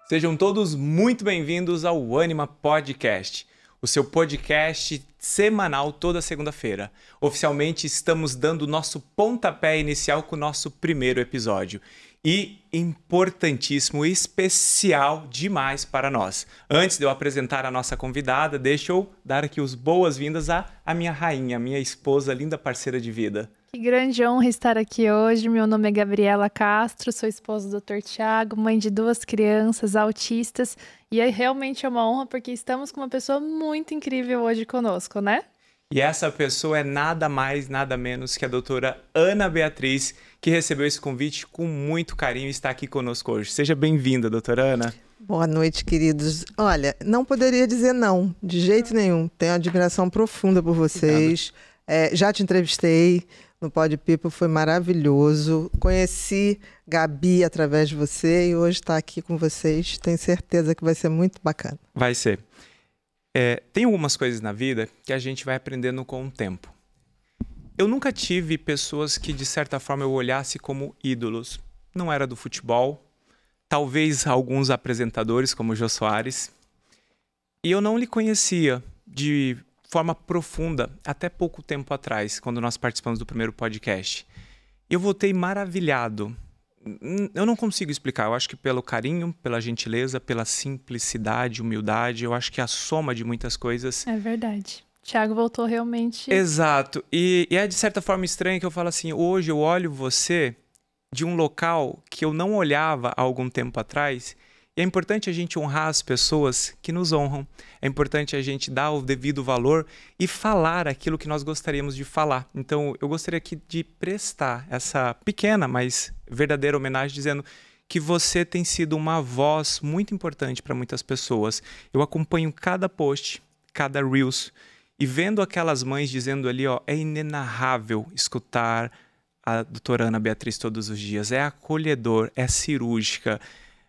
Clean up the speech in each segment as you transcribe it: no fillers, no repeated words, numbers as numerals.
Sejam todos muito bem-vindos ao Anima Podcast, o seu podcast semanal toda segunda-feira. Oficialmente estamos dando o nosso pontapé inicial com o nosso primeiro episódio. E importantíssimo, especial demais para nós. Antes de eu apresentar a nossa convidada, deixa eu dar aqui as boas-vindas à minha rainha, minha esposa, linda parceira de vida. Que grande honra estar aqui hoje. Meu nome é Gabriela Castro, sou esposa do Dr. Tiago, mãe de 2 crianças autistas. E realmente é uma honra porque estamos com uma pessoa muito incrível hoje conosco, né? E essa pessoa é nada mais, nada menos que a doutora Ana Beatriz, que recebeu esse convite com muito carinho e está aqui conosco hoje. Seja bem-vinda, doutora Ana. Boa noite, queridos. Olha, não poderia dizer não, de jeito nenhum. Tenho uma admiração profunda por vocês. Já te entrevistei no Pod People, foi maravilhoso. Conheci Gabi através de você e hoje está aqui com vocês. Tenho certeza que vai ser muito bacana. Vai ser. Tem algumas coisas na vida que a gente vai aprendendo com o tempo. Eu nunca tive pessoas que, de certa forma, eu olhasse como ídolos. Não era do futebol, talvez alguns apresentadores, como o Jô Soares. E eu não lhe conhecia de forma profunda até pouco tempo atrás, quando nós participamos do primeiro podcast. Eu voltei maravilhado. Eu não consigo explicar, eu acho que pelo carinho, pela gentileza, pela simplicidade, humildade, eu acho que a soma de muitas coisas... É verdade. Tiago voltou realmente... Exato. E é de certa forma estranho que eu falo assim, hoje eu olho você de um local que eu não olhava há algum tempo atrás, e é importante a gente honrar as pessoas que nos honram. É importante a gente dar o devido valor e falar aquilo que nós gostaríamos de falar. Então, eu gostaria aqui de prestar essa pequena, mas verdadeira homenagem, dizendo que você tem sido uma voz muito importante para muitas pessoas. Eu acompanho cada post, cada Reels, e vendo aquelas mães dizendo ali, ó, é inenarrável escutar a doutora Ana Beatriz todos os dias. É acolhedor, é cirúrgica.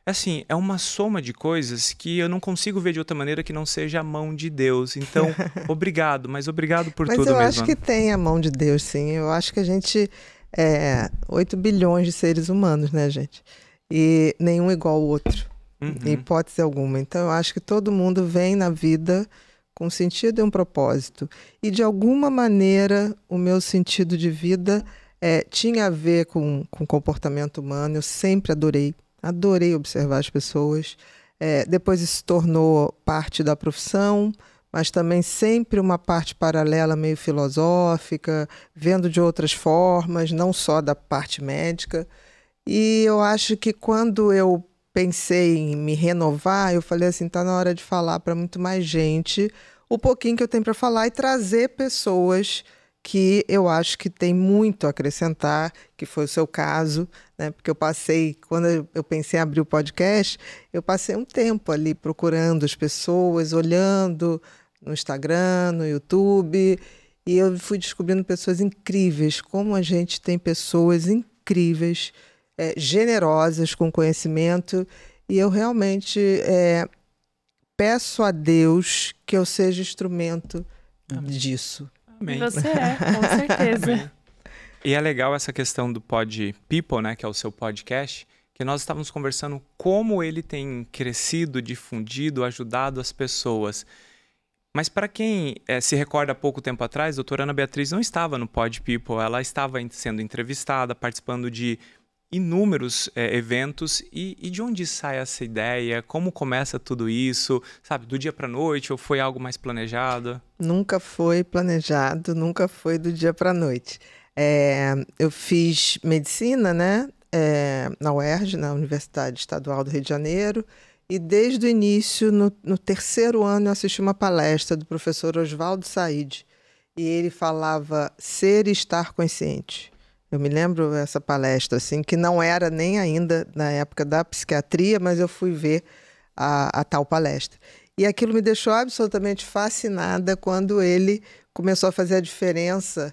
Assim, é uma soma de coisas que eu não consigo ver de outra maneira que não seja a mão de Deus. Então, obrigado, mas obrigado por tudo mesmo. Mas eu acho que tem a mão de Deus, sim. Eu acho que a gente 8 bilhões de seres humanos, né, gente? E nenhum igual ao outro, em hipótese alguma. Então, eu acho que todo mundo vem na vida com sentido e um propósito. E, de alguma maneira, o meu sentido de vida tinha a ver com comportamento humano. Eu sempre adorei observar as pessoas. Depois isso se tornou parte da profissão, mas também sempre uma parte paralela, meio filosófica, vendo de outras formas, não só da parte médica. E eu acho que quando eu pensei em me renovar, eu falei assim, está na hora de falar para muito mais gente o pouquinho que eu tenho para falar e trazer pessoas que eu acho que tem muito a acrescentar, que foi o seu caso, né? Porque quando eu pensei em abrir o podcast, eu passei um tempo ali procurando as pessoas, olhando no Instagram, no YouTube, e eu fui descobrindo pessoas incríveis, como a gente tem pessoas incríveis, generosas, com conhecimento, e eu realmente peço a Deus que eu seja instrumento disso. Amém. Você com certeza. Amém. E é legal essa questão do Pod People, né, que é o seu podcast, que nós estávamos conversando como ele tem crescido, difundido, ajudado as pessoas. Mas para quem se recorda há pouco tempo atrás, a doutora Ana Beatriz não estava no Pod People, ela estava sendo entrevistada, participando de inúmeros eventos. E de onde sai essa ideia? Como começa tudo isso? Sabe, do dia para a noite ou foi algo mais planejado? Nunca foi planejado, nunca foi do dia para a noite. Eu fiz medicina, né, na UERJ, na Universidade Estadual do Rio de Janeiro, e desde o início, no 3º ano, eu assisti uma palestra do professor Oswaldo Said, e ele falava ser e estar consciente. Eu me lembro dessa palestra, assim, que não era nem ainda na época da psiquiatria, mas eu fui ver a tal palestra. E aquilo me deixou absolutamente fascinada quando ele começou a fazer a diferença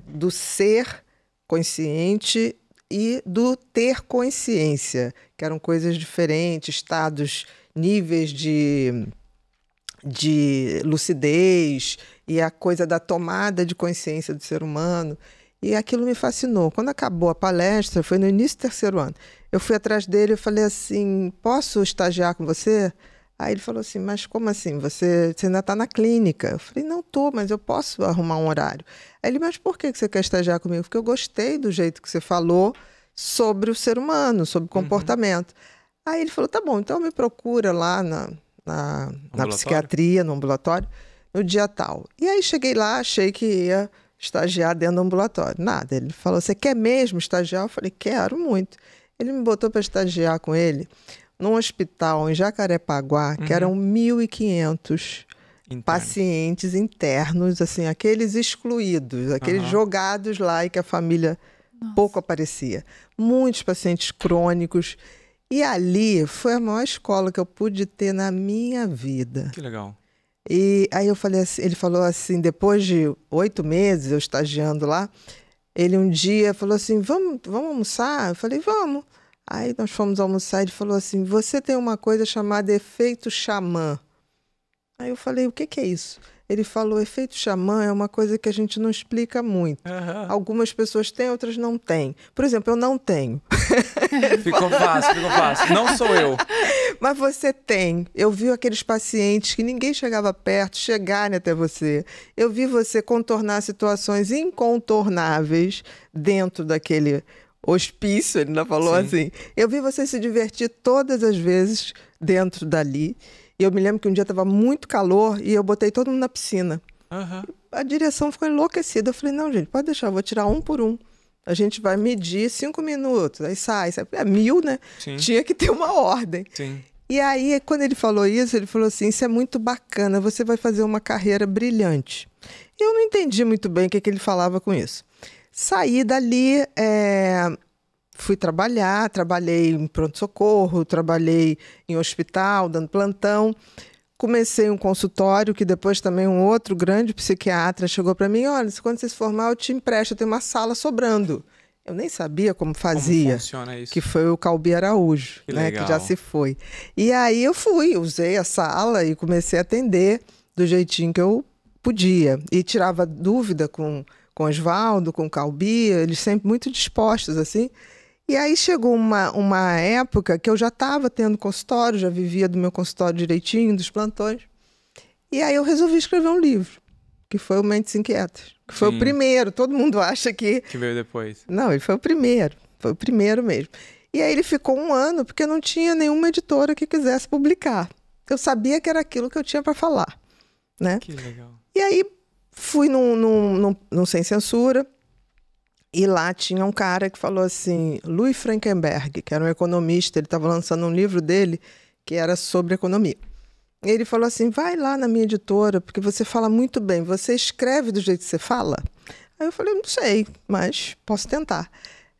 do ser consciente e do ter consciência, que eram coisas diferentes, estados, níveis de lucidez e a coisa da tomada de consciência do ser humano. E aquilo me fascinou. Quando acabou a palestra, foi no início do 3º ano, eu fui atrás dele e falei assim, posso estagiar com você? Aí ele falou assim, mas como assim? Você ainda está na clínica? Eu falei, não estou, mas eu posso arrumar um horário. Aí ele, mas por que você quer estagiar comigo? Porque eu gostei do jeito que você falou sobre o ser humano, sobre o comportamento. Aí ele falou, tá bom, então me procura lá na psiquiatria, no ambulatório, no dia tal. E aí cheguei lá, achei que ia estagiar dentro do ambulatório. Nada, ele falou, você quer mesmo estagiar? Eu falei, quero muito. Ele me botou para estagiar com ele num hospital em Jacarepaguá, que eram 1.500 pacientes internos, assim, aqueles excluídos, aqueles jogados lá e que a família pouco aparecia. Muitos pacientes crônicos. E ali foi a maior escola que eu pude ter na minha vida. Que legal. E aí eu falei assim, ele falou assim, depois de 8 meses eu estagiando lá, ele um dia falou assim, vamos almoçar? Eu falei, vamos. Aí nós fomos almoçar e ele falou assim, você tem uma coisa chamada efeito xamã. Aí eu falei, o que é isso? Ele falou, efeito xamã é uma coisa que a gente não explica muito. Algumas pessoas têm, outras não têm. Por exemplo, eu não tenho. Ficou fácil. Não sou eu. Mas você tem. Eu vi aqueles pacientes que ninguém chegava perto, chegarem até você. Eu vi você contornar situações incontornáveis dentro daquele hospício, ele ainda falou assim. Eu vi você se divertir todas as vezes dentro dali. E eu me lembro que um dia estava muito calor e eu botei todo mundo na piscina. A direção ficou enlouquecida. Eu falei, não, gente, pode deixar, eu vou tirar um por um. A gente vai medir 5 minutos, aí sai. É 1.000, né? Sim. Tinha que ter uma ordem. Sim. E aí, quando ele falou isso, ele falou assim, isso é muito bacana, você vai fazer uma carreira brilhante. Eu não entendi muito bem o que ele falava com isso. Saí dali, fui trabalhar, trabalhei em pronto-socorro, trabalhei em hospital, dando plantão. Comecei um consultório, que depois também um outro grande psiquiatra chegou para mim, olha, quando você se formar eu te empresto, eu tenho uma sala sobrando. Eu nem sabia como fazia. Como funciona isso? Que foi o Calbi Araújo, que já se foi. E aí eu usei a sala e comecei a atender do jeitinho que eu podia. E tirava dúvida com o Osvaldo, com o Calbi, eles sempre muito dispostos, assim. E aí chegou uma época que eu já estava tendo consultório, já vivia do meu consultório direitinho, dos plantões. E aí eu resolvi escrever um livro, que foi o Mentes Inquietas. Que foi o primeiro, todo mundo acha que... Que veio depois. Não, ele foi o primeiro mesmo. E aí ele ficou 1 ano, porque não tinha nenhuma editora que quisesse publicar. Eu sabia que era aquilo que eu tinha para falar, né? Que legal. E aí fui num Sem Censura, e lá tinha um cara que falou assim, Louis Frankenberg, que era um economista, ele estava lançando um livro dele que era sobre economia. E ele falou assim, vai lá na minha editora, porque você fala muito bem, você escreve do jeito que você fala? Aí eu falei, não sei, mas posso tentar.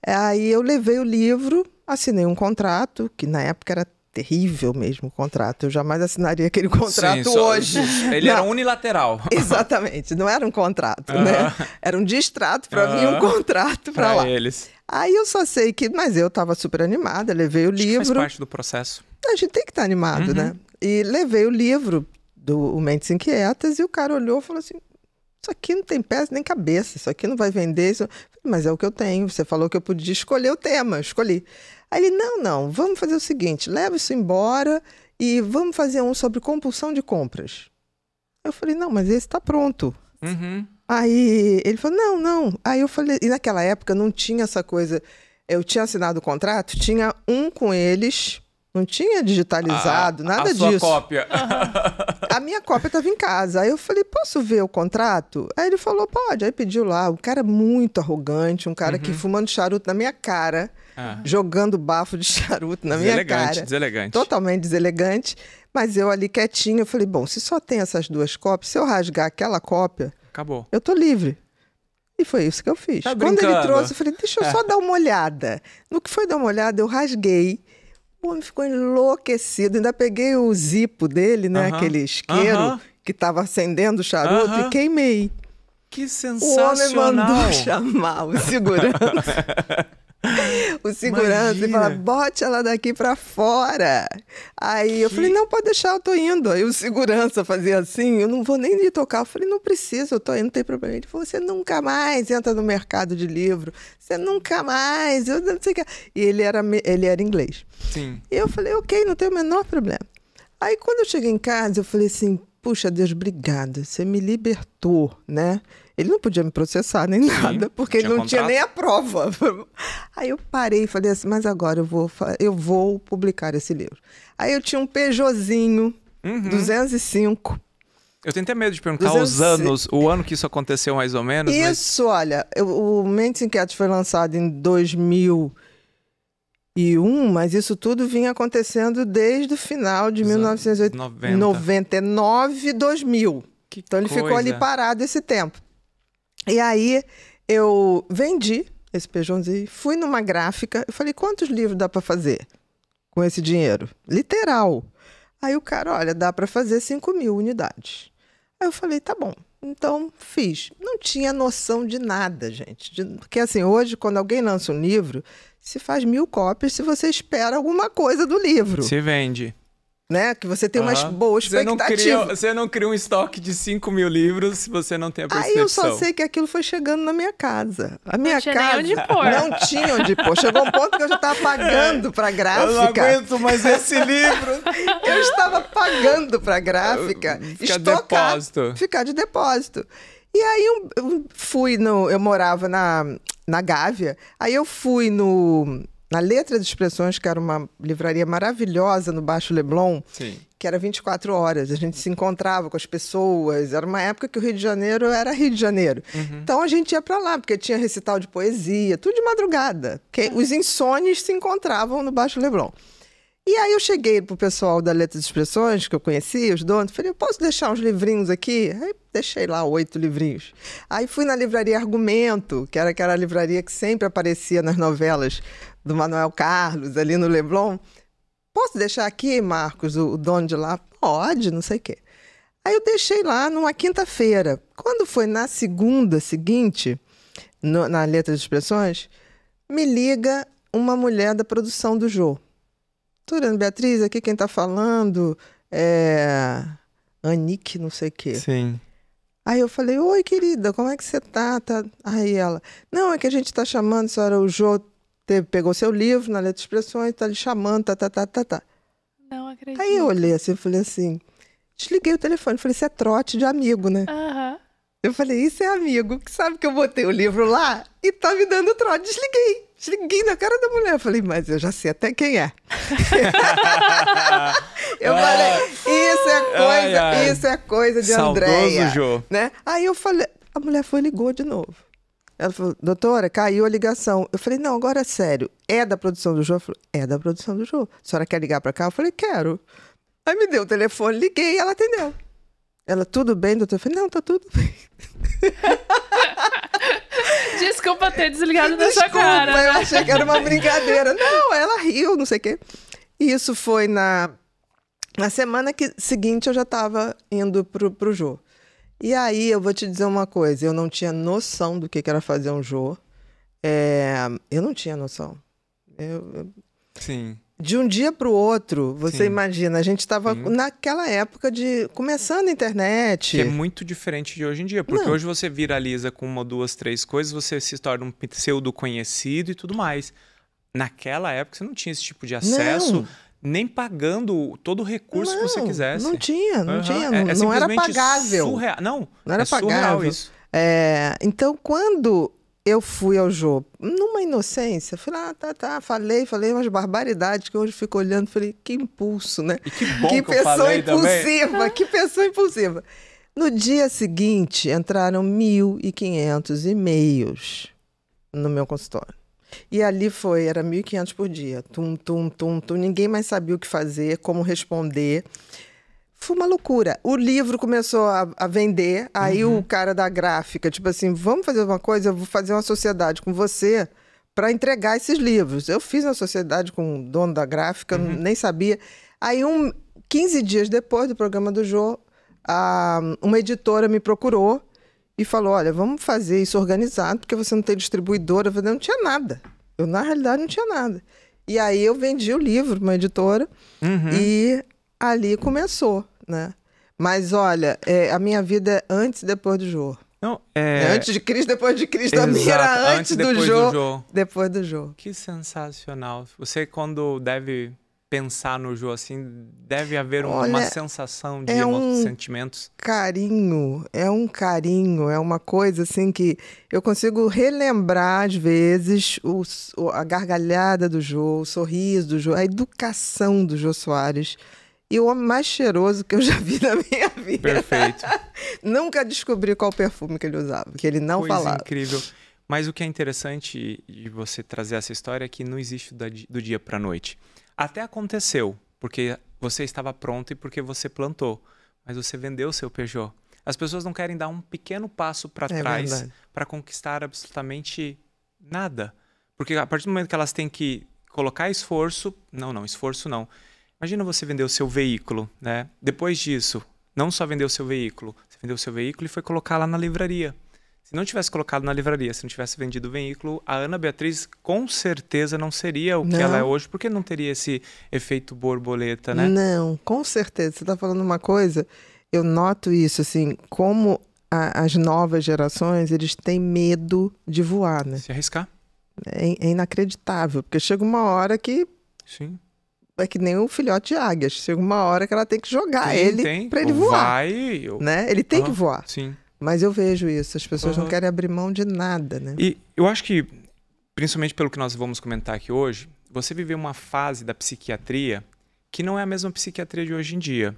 Aí eu levei o livro, assinei um contrato, que na época era terrível mesmo o contrato, eu jamais assinaria aquele contrato hoje. Ele era unilateral. Exatamente, não era um contrato, né? Era um distrato para mim, um contrato para lá. Eles. Aí eu só sei que, mas eu estava super animada, levei o livro. Faz parte do processo. A gente tem que estar animado, né? E levei o livro do Mentes Inquietas e o cara olhou e falou assim, isso aqui não tem pés nem cabeça, isso aqui não vai vender. Isso... Mas é o que eu tenho, você falou que eu podia escolher o tema, eu escolhi. Aí ele, não, vamos fazer o seguinte, leva isso embora e vamos fazer um sobre compulsão de compras. Eu falei, não, mas esse está pronto. Aí ele falou, não. Aí eu falei, e naquela época não tinha essa coisa, eu tinha assinado o contrato, tinha um com eles... Não tinha digitalizado, nada disso. A sua cópia. A minha cópia estava em casa. Aí eu falei, posso ver o contrato? Aí ele falou, pode. Aí pediu lá. Um cara muito arrogante, um cara que fumando charuto na minha cara, jogando bafo de charuto na minha cara. Deselegante. Totalmente deselegante. Mas eu ali quietinho, eu falei, bom, se só tem essas 2 cópias, se eu rasgar aquela cópia, acabou. Eu tô livre. E foi isso que eu fiz. Tá Quando ele trouxe, eu falei, deixa eu só dar uma olhada. No que foi dar uma olhada, eu rasguei. O homem ficou enlouquecido. Ainda peguei o zipo dele, né? Aquele isqueiro que estava acendendo o charuto e queimei. Que sensacional. O homem mandou chamar o segurança. o segurança e fala, bote ela daqui pra fora. Aí eu falei, não, pode deixar, eu tô indo. Aí o segurança fazia assim, eu não vou nem lhe tocar. Eu falei, não precisa, eu tô indo, não tem problema. Ele falou, você nunca mais entra no mercado de livro, você nunca mais, eu não sei o que. E ele era inglês. Sim. E eu falei, ok, não tem o menor problema. Aí quando eu cheguei em casa, eu falei assim, puxa Deus, obrigada, você me libertou, né? Ele não podia me processar nem nada, porque ele não tinha nem a prova. Aí eu parei e falei assim, mas agora eu vou publicar esse livro. Aí eu tinha um Peugeotzinho, 205. Eu tenho até medo de perguntar o ano que isso aconteceu mais ou menos. Isso, olha, o Mentes Inquietas foi lançado em 2001, mas isso tudo vinha acontecendo desde o final de 1999, 2000. Então ele ficou ali parado esse tempo. E aí eu vendi esse Peugeotzinho, fui numa gráfica, eu falei, quantos livros dá para fazer com esse dinheiro? Literal. Aí o cara, olha, dá para fazer 5.000 unidades. Aí eu falei, tá bom. Então fiz. Não tinha noção de nada, gente. Porque assim, hoje, quando alguém lança um livro, se faz 1.000 cópias se você espera alguma coisa do livro. Se vende. Né? Que você tem uma boa expectativa. Você não cria um estoque de 5.000 livros se você não tem a percepção. Aí eu só sei que aquilo foi chegando na minha casa. A minha casa nem onde pôr. Não tinha onde pôr. Chegou um ponto que eu já estava pagando para a gráfica. Eu não aguento mais esse livro. Eu estava pagando para a gráfica ficar de depósito. E aí eu fui eu morava na Gávea. Aí eu fui na Letra de Expressões, que era uma livraria maravilhosa no Baixo Leblon, sim, que era 24 horas. A gente se encontrava com as pessoas. Era uma época que o Rio de Janeiro era Rio de Janeiro. Então a gente ia para lá, porque tinha recital de poesia, tudo de madrugada. Os insônios se encontravam no Baixo Leblon. E aí eu cheguei pro pessoal da Letra de Expressões, que eu conhecia, os donos, falei, eu posso deixar uns livrinhos aqui? Aí deixei lá 8 livrinhos. Aí fui na livraria Argumento, que era aquela livraria que sempre aparecia nas novelas do Manuel Carlos, ali no Leblon. Posso deixar aqui, Marcos, o dono de lá? Pode, não sei o quê. Aí eu deixei lá numa quinta-feira. Quando foi na segunda seguinte, na Letra de Expressões, me liga uma mulher da produção do Jô. Turana Beatriz, aqui quem tá falando é Anique, não sei o quê. Sim. Aí eu falei, oi, querida, como é que você tá? Aí ela, não, é que a gente tá chamando, a senhora, o Jô pegou seu livro na Letra de Expressões, tá lhe chamando, tá. Não acredito. Aí eu olhei assim, eu falei assim, desliguei o telefone, falei, isso é trote de amigo, né? Eu falei, isso é amigo, que sabe que eu botei o livro lá e tá me dando trote. Desliguei na cara da mulher. Eu falei, mas eu já sei até quem é. Eu falei, isso é coisa de Andréia. Né? Aí eu falei, a mulher ligou de novo. Ela falou, doutora, caiu a ligação. Eu falei, não, agora é sério. É da produção do Jô? Ela falou, é da produção do Jô. A senhora quer ligar pra cá? Eu falei, quero. Aí me deu o telefone, liguei e ela atendeu. Ela, tudo bem, doutor? Eu falei, não, tá tudo bem. Desculpa ter desligado da sua cara. Eu achei que era uma brincadeira. Não, ela riu, não sei o quê. E isso foi na semana seguinte, eu já estava indo pro Jô. E aí, eu vou te dizer uma coisa. Eu não tinha noção do que era fazer um Jô. Eu não tinha noção. Sim. De um dia para o outro, você imagina, a gente estava naquela época de começando a internet. Que é muito diferente de hoje em dia, porque hoje você viraliza com 1, 2, 3 coisas, você se torna um pseudo conhecido e tudo mais. Naquela época você não tinha esse tipo de acesso, nem pagando todo o recurso que você quisesse. Não tinha, não era pagável. Surreal. Não era pagável. Isso. Então, quando eu fui ao Jô, numa inocência, falei, falei umas barbaridades que hoje eu fico olhando, falei, que impulso, né? E que bom que pessoa eu falei impulsiva, também. Que pessoa impulsiva. No dia seguinte, entraram 1.500 e-mails no meu consultório. E ali era 1.500 por dia. Tum, ninguém mais sabia o que fazer, como responder. Foi uma loucura. O livro começou a vender, aí o cara da gráfica, tipo assim, vamos fazer uma coisa, eu vou fazer uma sociedade com você para entregar esses livros. Eu fiz uma sociedade com o dono da gráfica, nem sabia. Aí, 15 dias depois do programa do Jô, uma editora me procurou e falou, olha, vamos fazer isso organizado, porque você não tem distribuidora. Eu falei, não tinha nada. Eu, na realidade, não tinha nada. E aí eu vendi o livro para uma editora e ali começou, né? Mas olha, a minha vida é antes e depois do Jô. Não, antes de Cristo, depois de Cristo. A minha era antes do Jô, depois do Jô. Que sensacional. Você, quando deve pensar no Jô, assim, deve haver uma sensação de sentimentos. É um carinho, é uma coisa assim que eu consigo relembrar às vezes a gargalhada do Jô, o sorriso do Jô, a educação do Jô Soares. E o homem mais cheiroso que eu já vi na minha vida. Perfeito. Nunca descobri qual perfume que ele usava, que ele não falava. Incrível. Mas o que é interessante de você trazer essa história é que não existe do dia para a noite. Até aconteceu, porque você estava pronto e porque você plantou. Mas você vendeu o seu Peugeot. As pessoas não querem dar um pequeno passo para trás para conquistar absolutamente nada. Porque a partir do momento que elas têm que colocar esforço... esforço não. Imagina você vender o seu veículo, né? Depois disso, não só vender o seu veículo, você vendeu o seu veículo e foi colocar lá na livraria. Se não tivesse colocado na livraria, se não tivesse vendido o veículo, a Ana Beatriz com certeza não seria o que ela é hoje, porque não teria esse efeito borboleta, né? Não, com certeza. Você está falando uma coisa, eu noto isso, assim, como as novas gerações, eles têm medo de voar, né? Se arriscar. É inacreditável, porque chega uma hora que... Sim. É que nem o filhote de águias. Chega uma hora que ela tem que jogar ele para ele voar. Né? Ele tem que voar. Sim. Mas eu vejo isso. As pessoas não querem abrir mão de nada, né? E eu acho que, principalmente pelo que nós vamos comentar aqui hoje, você viveu uma fase da psiquiatria que não é a mesma psiquiatria de hoje em dia.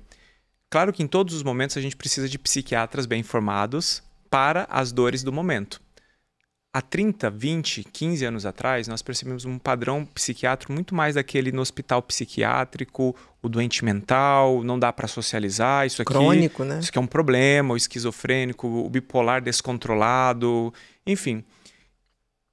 Claro que em todos os momentos a gente precisa de psiquiatras bem informados para as dores do momento. Há 30, 20, 15 anos atrás, nós percebemos um padrão psiquiátrico muito mais daquele no hospital psiquiátrico, o doente mental, não dá para socializar, isso aqui... Crônico, né? Isso aqui é um problema, o esquizofrênico, o bipolar descontrolado, enfim.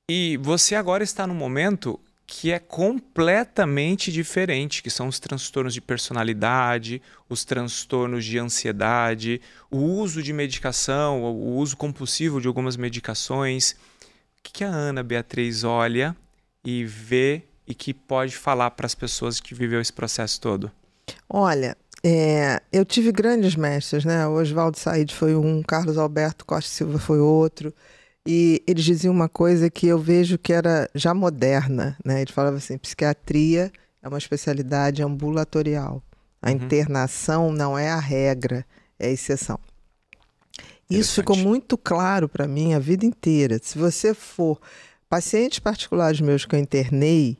E você agora está num momento que é completamente diferente, que são os transtornos de personalidade, os transtornos de ansiedade, o uso de medicação, o uso compulsivo de algumas medicações... O que a Ana Beatriz olha e vê e que pode falar para as pessoas que viveu esse processo todo? Olha, eu tive grandes mestres, né? O Oswaldo Said foi um, Carlos Alberto Costa Silva foi outro. E eles diziam uma coisa que eu vejo que era já moderna, né? Eles falavam assim, psiquiatria é uma especialidade ambulatorial. A internação não é a regra, é a exceção. Isso ficou muito claro para mim a vida inteira. Se você for pacientes particulares meus que eu internei,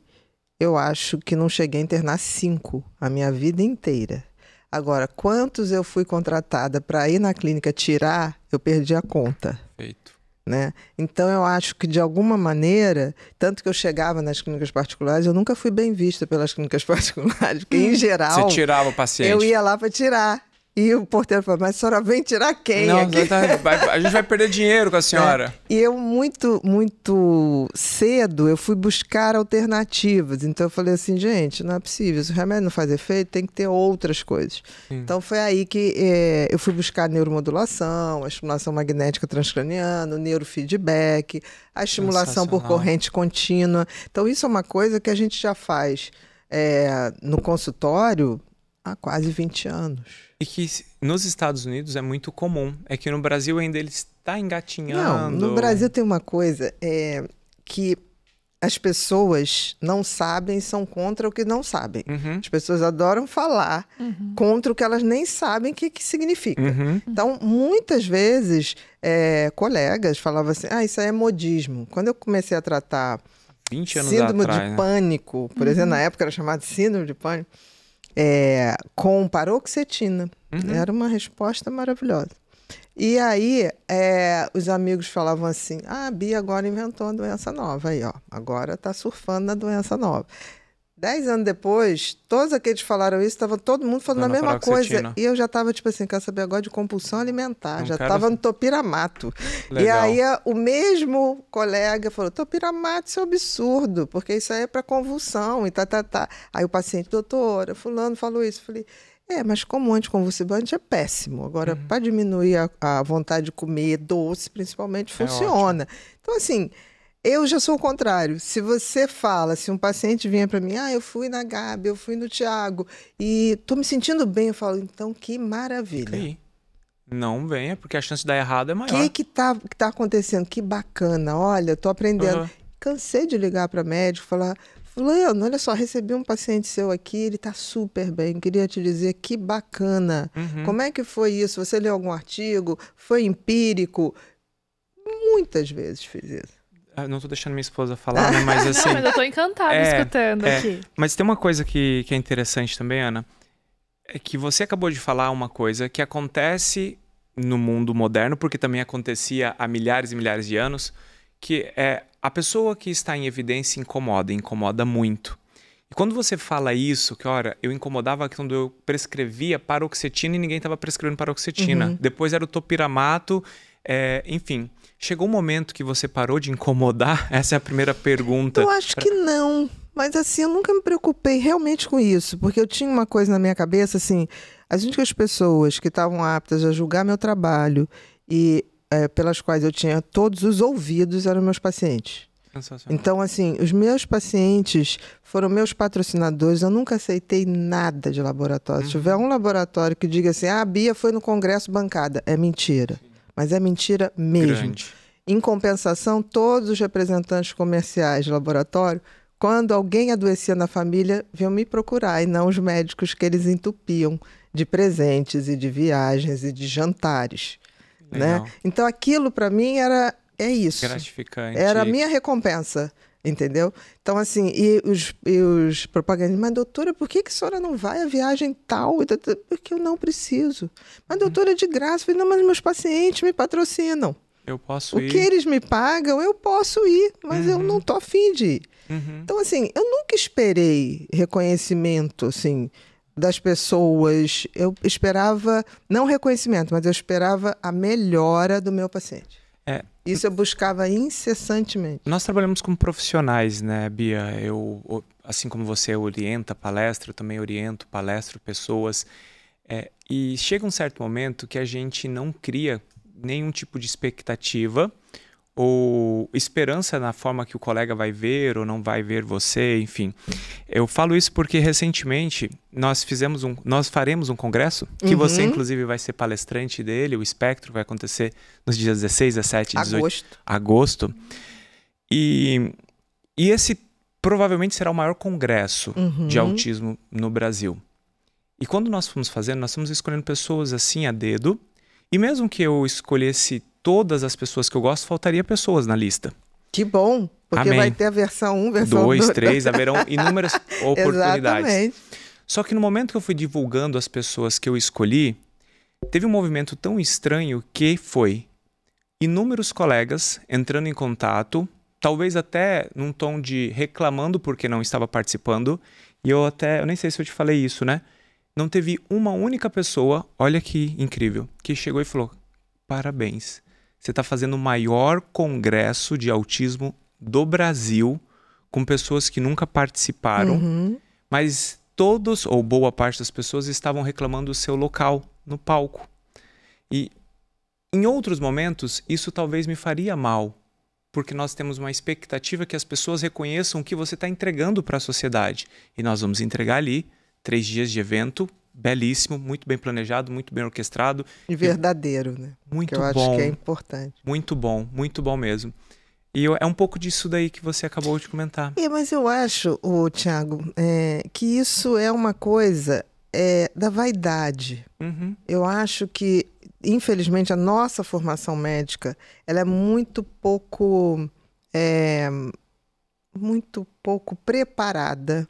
eu acho que não cheguei a internar 5 a minha vida inteira. Agora, quantos eu fui contratada para ir na clínica tirar, eu perdi a conta. Perfeito. Né? Então eu acho que de alguma maneira, tanto que eu chegava nas clínicas particulares, eu nunca fui bem vista pelas clínicas particulares, porque em geral... Você tirava o paciente? Eu ia lá para tirar. E o porteiro falou, mas a senhora vem tirar quem aqui? A gente vai perder dinheiro com a senhora. E eu, muito cedo, eu fui buscar alternativas. Então eu falei assim, gente, não é possível. Se o remédio não faz efeito, tem que ter outras coisas. Então foi aí que eu fui buscar a neuromodulação, a estimulação magnética transcraniana, o neurofeedback, a estimulação por corrente contínua. Então isso é uma coisa que a gente já faz no consultório há quase 20 anos. E que nos Estados Unidos é muito comum. É que no Brasil ainda ele está engatinhando. Não, no Brasil tem uma coisa que as pessoas não sabem, são contra o que não sabem. As pessoas adoram falar contra o que elas nem sabem o que significa. Então, muitas vezes, colegas falavam assim, isso aí é modismo. Quando eu comecei a tratar 20 anos síndrome atrás, de pânico, por exemplo, na época era chamado de síndrome de pânico, com paroxetina. Era uma resposta maravilhosa. E aí, os amigos falavam assim, a Bia agora inventou uma doença nova. Aí, ó, agora tá surfando na doença nova. 10 anos depois, todos aqueles que falaram isso, estava todo mundo falando a mesma coisa. E eu já estava, tipo assim, quero saber agora de compulsão alimentar. Já estava no topiramato. Legal. E aí, o mesmo colega falou, topiramato, isso é um absurdo, porque isso aí é para convulsão e tá. Aí o paciente, doutora, fulano falou isso. Eu falei, mas como anticonvulsivante é péssimo. Agora, para diminuir a vontade de comer doce, principalmente, funciona. Então, assim... Eu já sou o contrário. Se você fala, se um paciente vinha para mim, eu fui na Gabi, eu fui no Thiago e tô me sentindo bem, eu falo, então que maravilha. Okay. Não venha, porque a chance de dar errado é maior. O que tá acontecendo? Que bacana, olha, tô aprendendo. Cansei de ligar para médico, falar, fulano, olha só, recebi um paciente seu aqui, ele tá super bem, queria te dizer que bacana. Como é que foi isso? Você leu algum artigo? Foi empírico? Muitas vezes fiz isso. Não tô deixando minha esposa falar, né? Mas assim... Não, mas eu tô encantada escutando aqui. Mas tem uma coisa que é interessante também, Ana, é que você acabou de falar uma coisa que acontece no mundo moderno, porque também acontecia há milhares e milhares de anos, que é a pessoa que está em evidência incomoda muito. E quando você fala isso, que olha, eu incomodava quando eu prescrevia paroxetina e ninguém estava prescrevendo paroxetina. Depois era o topiramato, enfim... Chegou um momento que você parou de incomodar? Essa é a primeira pergunta. Eu acho que não. Mas assim, eu nunca me preocupei realmente com isso. Porque eu tinha uma coisa na minha cabeça, assim... As únicas pessoas que estavam aptas a julgar meu trabalho e pelas quais eu tinha todos os ouvidos eram meus pacientes. Então, assim, os meus pacientes foram meus patrocinadores. Eu nunca aceitei nada de laboratório. Se tiver um laboratório que diga assim, a Bia foi no congresso bancada. É mentira. Mas é mentira mesmo. Grande. Em compensação, todos os representantes comerciais de laboratório, quando alguém adoecia na família, vinham me procurar, e não os médicos que eles entupiam de presentes e de viagens e de jantares. Né? Então aquilo para mim é isso. Gratificante. Era a minha recompensa. Entendeu? Então, assim, e os propagandistas, mas doutora, por que a senhora não vai à viagem tal? Porque eu não preciso. Mas doutora, é de graça. Eu falei, não, mas meus pacientes me patrocinam. Eu posso ir. O que eles me pagam, eu posso ir, mas eu não tô afim de ir. Então, assim, eu nunca esperei reconhecimento, assim, das pessoas. Eu esperava, não reconhecimento, mas eu esperava a melhora do meu paciente. Isso eu buscava incessantemente. Nós trabalhamos como profissionais, né, Bia? Eu, assim como você orienta palestra, eu também oriento, palestro pessoas. E chega um certo momento que a gente não cria nenhum tipo de expectativa ou esperança na forma que o colega vai ver ou não vai ver você, enfim. Eu falo isso porque recentemente nós faremos um congresso, que você inclusive vai ser palestrante dele, o Espectro vai acontecer nos dias 16, 17 e 18 agosto. E esse provavelmente será o maior congresso de autismo no Brasil. E quando nós fomos fazendo, nós fomos escolhendo pessoas assim a dedo, e mesmo que eu escolhesse todas as pessoas que eu gosto, faltaria pessoas na lista. Que bom, porque Amém. vai ter a versão 1, versão 2, 3, haverão inúmeras oportunidades. Exatamente. Só que no momento que eu fui divulgando as pessoas que eu escolhi, teve um movimento tão estranho que foi inúmeros colegas entrando em contato, talvez até num tom de reclamando porque não estava participando, e eu nem sei se eu te falei isso, né? Não teve uma única pessoa, olha que incrível, que chegou e falou, parabéns. Você está fazendo o maior congresso de autismo do Brasil com pessoas que nunca participaram, mas todos, ou boa parte das pessoas, estavam reclamando do seu local no palco. E em outros momentos, isso talvez me faria mal, porque nós temos uma expectativa que as pessoas reconheçam o que você está entregando para a sociedade. E nós vamos entregar ali 3 dias de evento, belíssimo, muito bem planejado, muito bem orquestrado. E verdadeiro, né? Muito que eu bom. acho que é importante. Muito bom mesmo. E é um pouco disso daí que você acabou de comentar. Mas eu acho, Thiago, que isso é uma coisa da vaidade. Eu acho que, infelizmente, a nossa formação médica ela é muito pouco preparada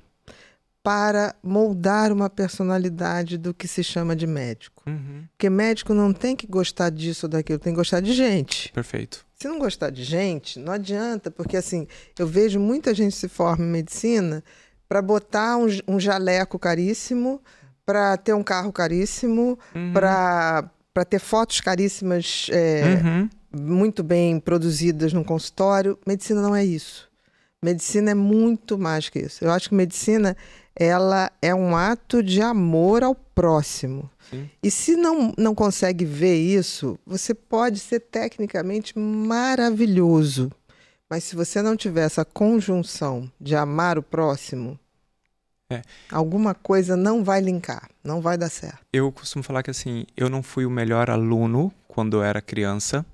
para moldar uma personalidade do que se chama de médico. Porque médico não tem que gostar disso ou daquilo, tem que gostar de gente. Perfeito. Se não gostar de gente, não adianta, porque assim, eu vejo muita gente se forma em medicina para botar um jaleco caríssimo, para ter um carro caríssimo, para ter fotos caríssimas muito bem produzidas num consultório. Medicina não é isso. Medicina é muito mais que isso. Eu acho que medicina ela é um ato de amor ao próximo. Sim. E se não consegue ver isso, você pode ser tecnicamente maravilhoso, Mas se você não tiver essa conjunção de amar o próximo, alguma coisa não vai linkar, não vai dar certo. Eu costumo falar que assim, eu não fui o melhor aluno quando eu era criança,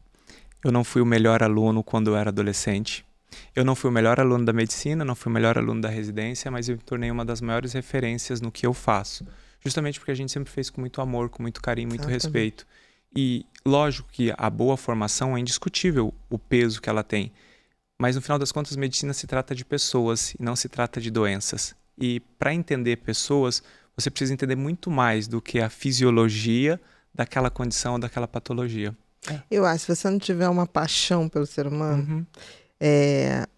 eu não fui o melhor aluno quando eu era adolescente, eu não fui o melhor aluno da medicina, não fui o melhor aluno da residência, mas eu me tornei uma das maiores referências no que eu faço. Justamente porque a gente sempre fez com muito amor, com muito carinho, muito respeito. E lógico que a boa formação é indiscutível o peso que ela tem. Mas no final das contas, medicina se trata de pessoas e não se trata de doenças. E para entender pessoas, você precisa entender muito mais do que a fisiologia daquela condição ou daquela patologia. Eu acho que se você não tiver uma paixão pelo ser humano,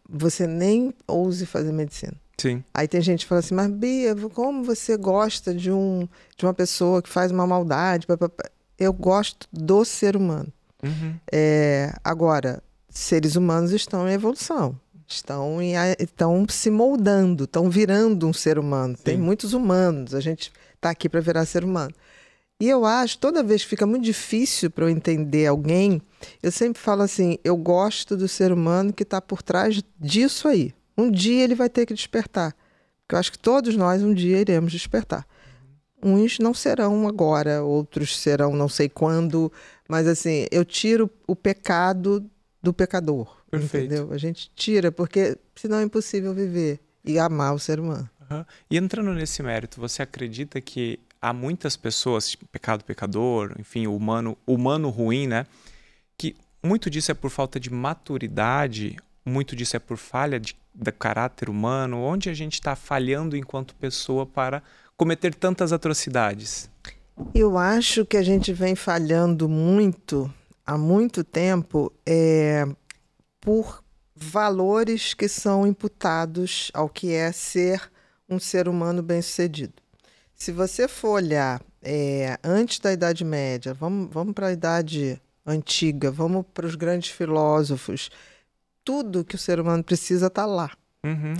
você nem ouse fazer medicina. Sim. Aí tem gente que fala assim, mas Bia, como você gosta de uma pessoa que faz uma maldade? Eu gosto do ser humano. Agora, seres humanos estão em evolução. Estão se moldando, estão virando um ser humano. Sim. Tem muitos humanos, a gente está aqui para virar ser humano. E eu acho, toda vez que fica muito difícil para eu entender alguém, eu sempre falo assim, eu gosto do ser humano que está por trás disso aí. Um dia ele vai ter que despertar. Porque eu acho que todos nós um dia iremos despertar. Uns não serão agora, outros serão não sei quando, mas assim, eu tiro o pecado do pecador. Perfeito. Entendeu? A gente tira, porque senão é impossível viver e amar o ser humano. E entrando nesse mérito, você acredita que há muitas pessoas, tipo, pecado, pecador, enfim, o humano ruim, né? Que muito disso é por falta de maturidade, muito disso é por falha do caráter humano, onde a gente está falhando enquanto pessoa para cometer tantas atrocidades? Eu acho que a gente vem falhando muito, há muito tempo, por valores que são imputados ao que é ser um ser humano bem-sucedido. Se você for olhar antes da Idade Média, vamos para a Idade Antiga, vamos para os grandes filósofos, tudo que o ser humano precisa está lá.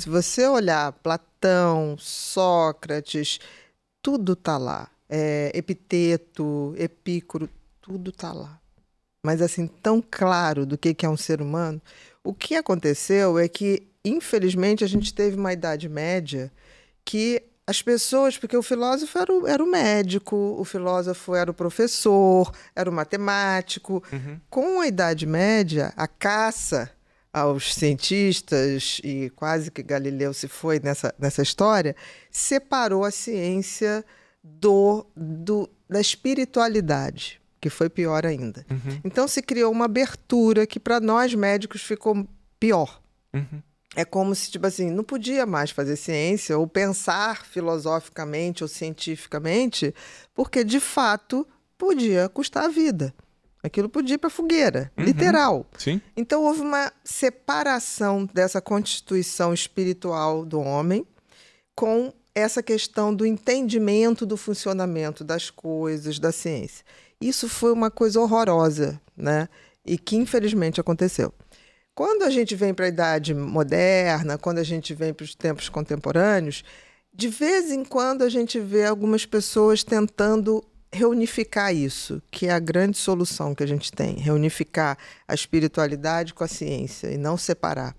Se você olhar Platão, Sócrates, tudo está lá. Epiteto, Epícoro, tudo está lá. Mas assim, tão claro do que é um ser humano. O que aconteceu é que, infelizmente, a gente teve uma Idade Média que as pessoas, porque o filósofo era o médico, o filósofo era o professor, era o matemático. Com a Idade Média, a caça aos cientistas, e quase que Galileu se foi nessa história, separou a ciência da espiritualidade, que foi pior ainda. Então se criou uma abertura que para nós médicos ficou pior. É como se, tipo assim, não podia mais fazer ciência ou pensar filosoficamente ou cientificamente, porque de fato podia custar a vida. Aquilo podia ir para a fogueira, literal. Sim. Então houve uma separação dessa constituição espiritual do homem com essa questão do entendimento do funcionamento das coisas, da ciência. Isso foi uma coisa horrorosa, né? E que infelizmente aconteceu. Quando a gente vem para a Idade Moderna, quando a gente vem para os tempos contemporâneos, de vez em quando a gente vê algumas pessoas tentando reunificar isso, que é a grande solução que a gente tem, reunificar a espiritualidade com a ciência e não separar.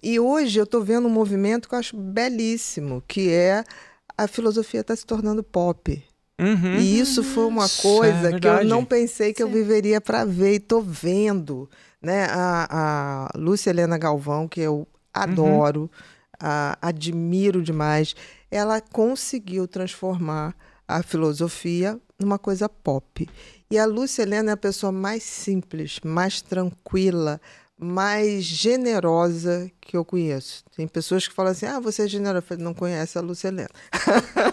E hoje eu estou vendo um movimento que eu acho belíssimo, que é a filosofia está se tornando pop. E isso foi uma coisa que eu não pensei que eu viveria para ver, e estou vendo. Né? A Lúcia Helena Galvão, que eu adoro, admiro demais, ela conseguiu transformar a filosofia numa coisa pop. E a Lúcia Helena é a pessoa mais simples, mais tranquila, mais generosa que eu conheço. Tem pessoas que falam assim, você é generosa. Eu falei, não conhece a Lúcia Helena.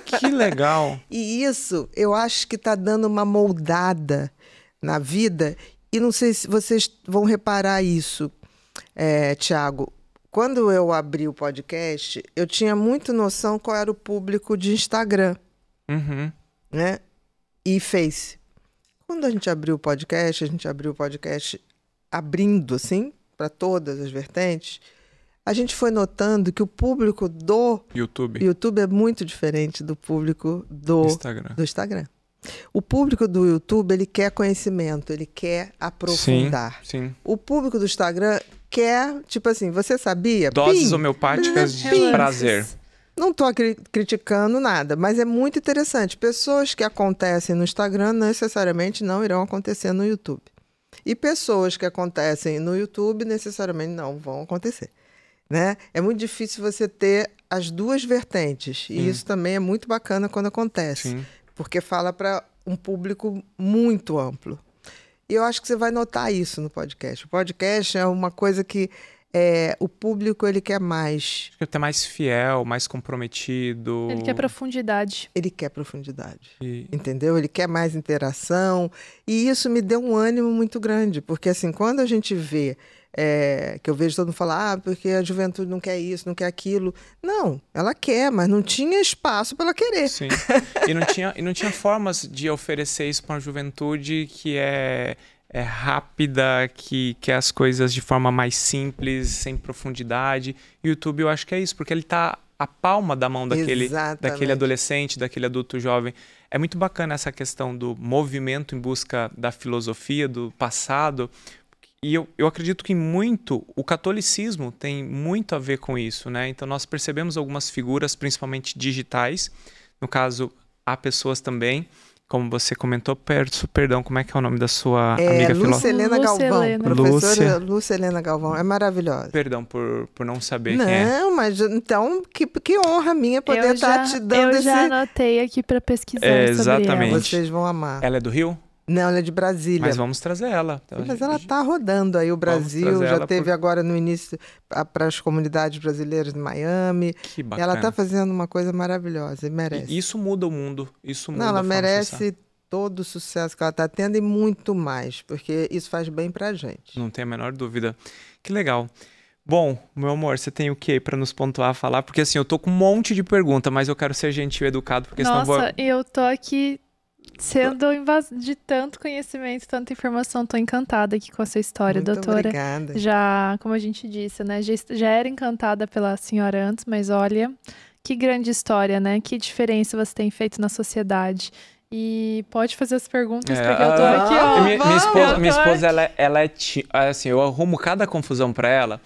Que legal! E isso, eu acho que está dando uma moldada na vida. E não sei se vocês vão reparar isso, Tiago. Quando eu abri o podcast, eu tinha muito noção qual era o público de Instagram, né? E Face. Quando a gente abriu o podcast, abrindo, assim, para todas as vertentes, a gente foi notando que o público do YouTube é muito diferente do público do Instagram. O público do YouTube, ele quer conhecimento, ele quer aprofundar. Sim. O público do Instagram quer, tipo assim, você sabia? Doses homeopáticas de prazer. Não estou criticando nada, mas é muito interessante. Pessoas que acontecem no Instagram necessariamente não irão acontecer no YouTube. E pessoas que acontecem no YouTube necessariamente não vão acontecer, né? É muito difícil você ter as duas vertentes. E isso também é muito bacana quando acontece. Sim. Porque fala para um público muito amplo. E eu acho que você vai notar isso no podcast. O podcast é uma coisa que o público ele quer mais. Acho que até mais fiel, mais comprometido. Ele quer profundidade. Ele quer profundidade. Entendeu? Ele quer mais interação. E isso me deu um ânimo muito grande. Porque assim, quando a gente vê, que eu vejo todo mundo falar, porque a juventude não quer isso, não quer aquilo. Não, ela quer, mas não tinha espaço para ela querer. Sim. E não tinha formas de oferecer isso para uma juventude que é rápida, que quer as coisas de forma mais simples, sem profundidade. E o YouTube eu acho que é isso, porque ele tá à palma da mão daquele adolescente, daquele adulto jovem. É muito bacana essa questão do movimento em busca da filosofia, do passado. E eu acredito que o catolicismo tem muito a ver com isso, né? Então nós percebemos algumas figuras, principalmente digitais. No caso, há pessoas também, como você comentou, perdão, como é que é o nome da sua amiga filósofa? Lúcia Helena Galvão, professora Lúcia Helena Galvão, é maravilhosa. Perdão por não saber quem é. Não, mas então, que honra minha poder estar te dando Eu já anotei aqui para pesquisar exatamente. sobre ela. Vocês vão amar. Ela é do Rio? Não, ela é de Brasília. Mas vamos trazer ela. Mas ela está rodando aí o Brasil, já teve agora no início para as comunidades brasileiras de Miami. Que bacana. Ela está fazendo uma coisa maravilhosa e merece. E isso muda o mundo. Ela merece todo o sucesso que ela está tendo e muito mais, porque isso faz bem para a gente. Não tem a menor dúvida. Que legal. Bom, meu amor, você tem o que para nos pontuar, falar? Porque assim, eu tô com um monte de pergunta, mas eu quero ser gentil e educado, porque senão eu tô aqui sendo de tanto conhecimento, tanta informação, tô encantada aqui com a sua história, muito doutora. Obrigada. Já, como a gente disse, né, já era encantada pela senhora antes, mas olha, que grande história, né? Que diferença você tem feito na sociedade. E pode fazer as perguntas, porque eu tô aqui, ó. Minha esposa, ela é assim, eu arrumo cada confusão pra ela.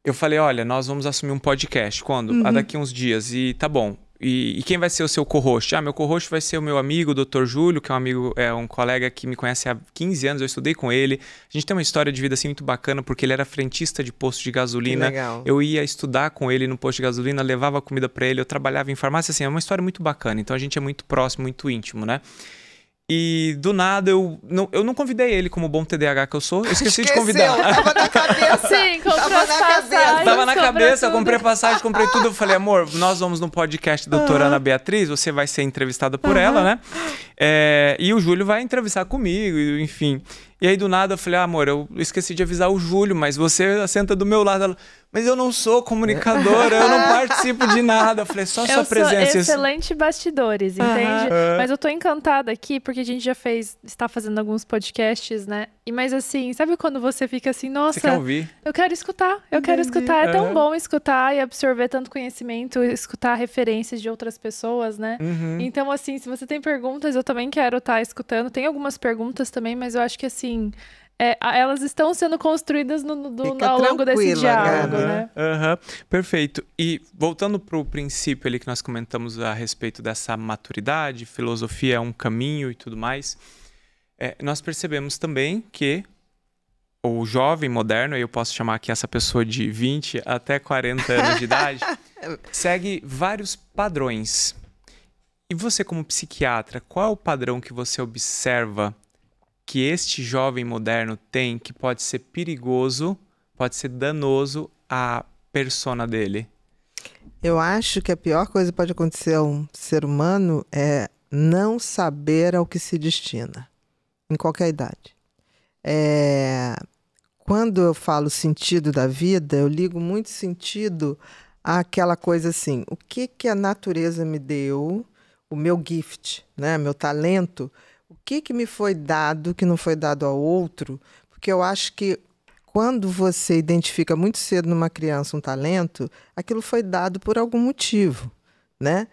Eu falei, olha, nós vamos assumir um podcast. Quando? Daqui uns dias. E tá bom. E quem vai ser o seu co-host? Meu co-host vai ser o meu amigo, o Dr. Júlio, que é um colega que me conhece há 15 anos, eu estudei com ele. A gente tem uma história de vida assim muito bacana, porque ele era frentista de posto de gasolina. Legal. Eu ia estudar com ele no posto de gasolina, levava comida para ele, eu trabalhava em farmácia, assim, é uma história muito bacana. Então a gente é muito próximo, muito íntimo, né? E do nada, eu não convidei ele como bom TDAH que eu sou. Eu esqueci de convidar. Tava na cabeça. Sim, comprou as passagens. Tava na cabeça, eu comprei passagem, comprei tudo. Eu falei, amor, nós vamos no podcast da doutora Ana Beatriz, você vai ser entrevistada por ela, né? E o Júlio vai entrevistar comigo, enfim. E aí, do nada, eu falei, amor, eu esqueci de avisar o Júlio, mas você senta do meu lado. Ela, mas eu não sou comunicadora, eu não participo de nada. Eu falei, só sua presença. Eu sou excelente bastidores, entende? Mas eu tô encantada aqui, porque a gente já está fazendo alguns podcasts, né? Mas assim, sabe quando você fica assim, nossa... Você quer ouvir? Eu quero escutar, É tão bom escutar e absorver tanto conhecimento, escutar referências de outras pessoas, né? Então, assim, se você tem perguntas, eu também quero estar escutando. Tem algumas perguntas também, mas eu acho que, assim... elas estão sendo construídas ao longo desse diálogo, né? Perfeito. E voltando para o princípio ali que nós comentamos a respeito dessa maturidade, filosofia é um caminho e tudo mais, nós percebemos também que o jovem moderno, eu posso chamar aqui essa pessoa de 20 até 40 anos de idade, segue vários padrões. E você, como psiquiatra, qual é o padrão que você observa que este jovem moderno tem que pode ser perigoso, pode ser danoso à persona dele? Eu acho que a pior coisa que pode acontecer a um ser humano é não saber ao que se destina, em qualquer idade. Quando eu falo sentido da vida, eu ligo muito sentido àquela coisa assim, o que a natureza me deu, o meu gift, né, meu talento, o que me foi dado que não foi dado ao outro, porque eu acho que quando você identifica muito cedo numa criança um talento, aquilo foi dado por algum motivo, né?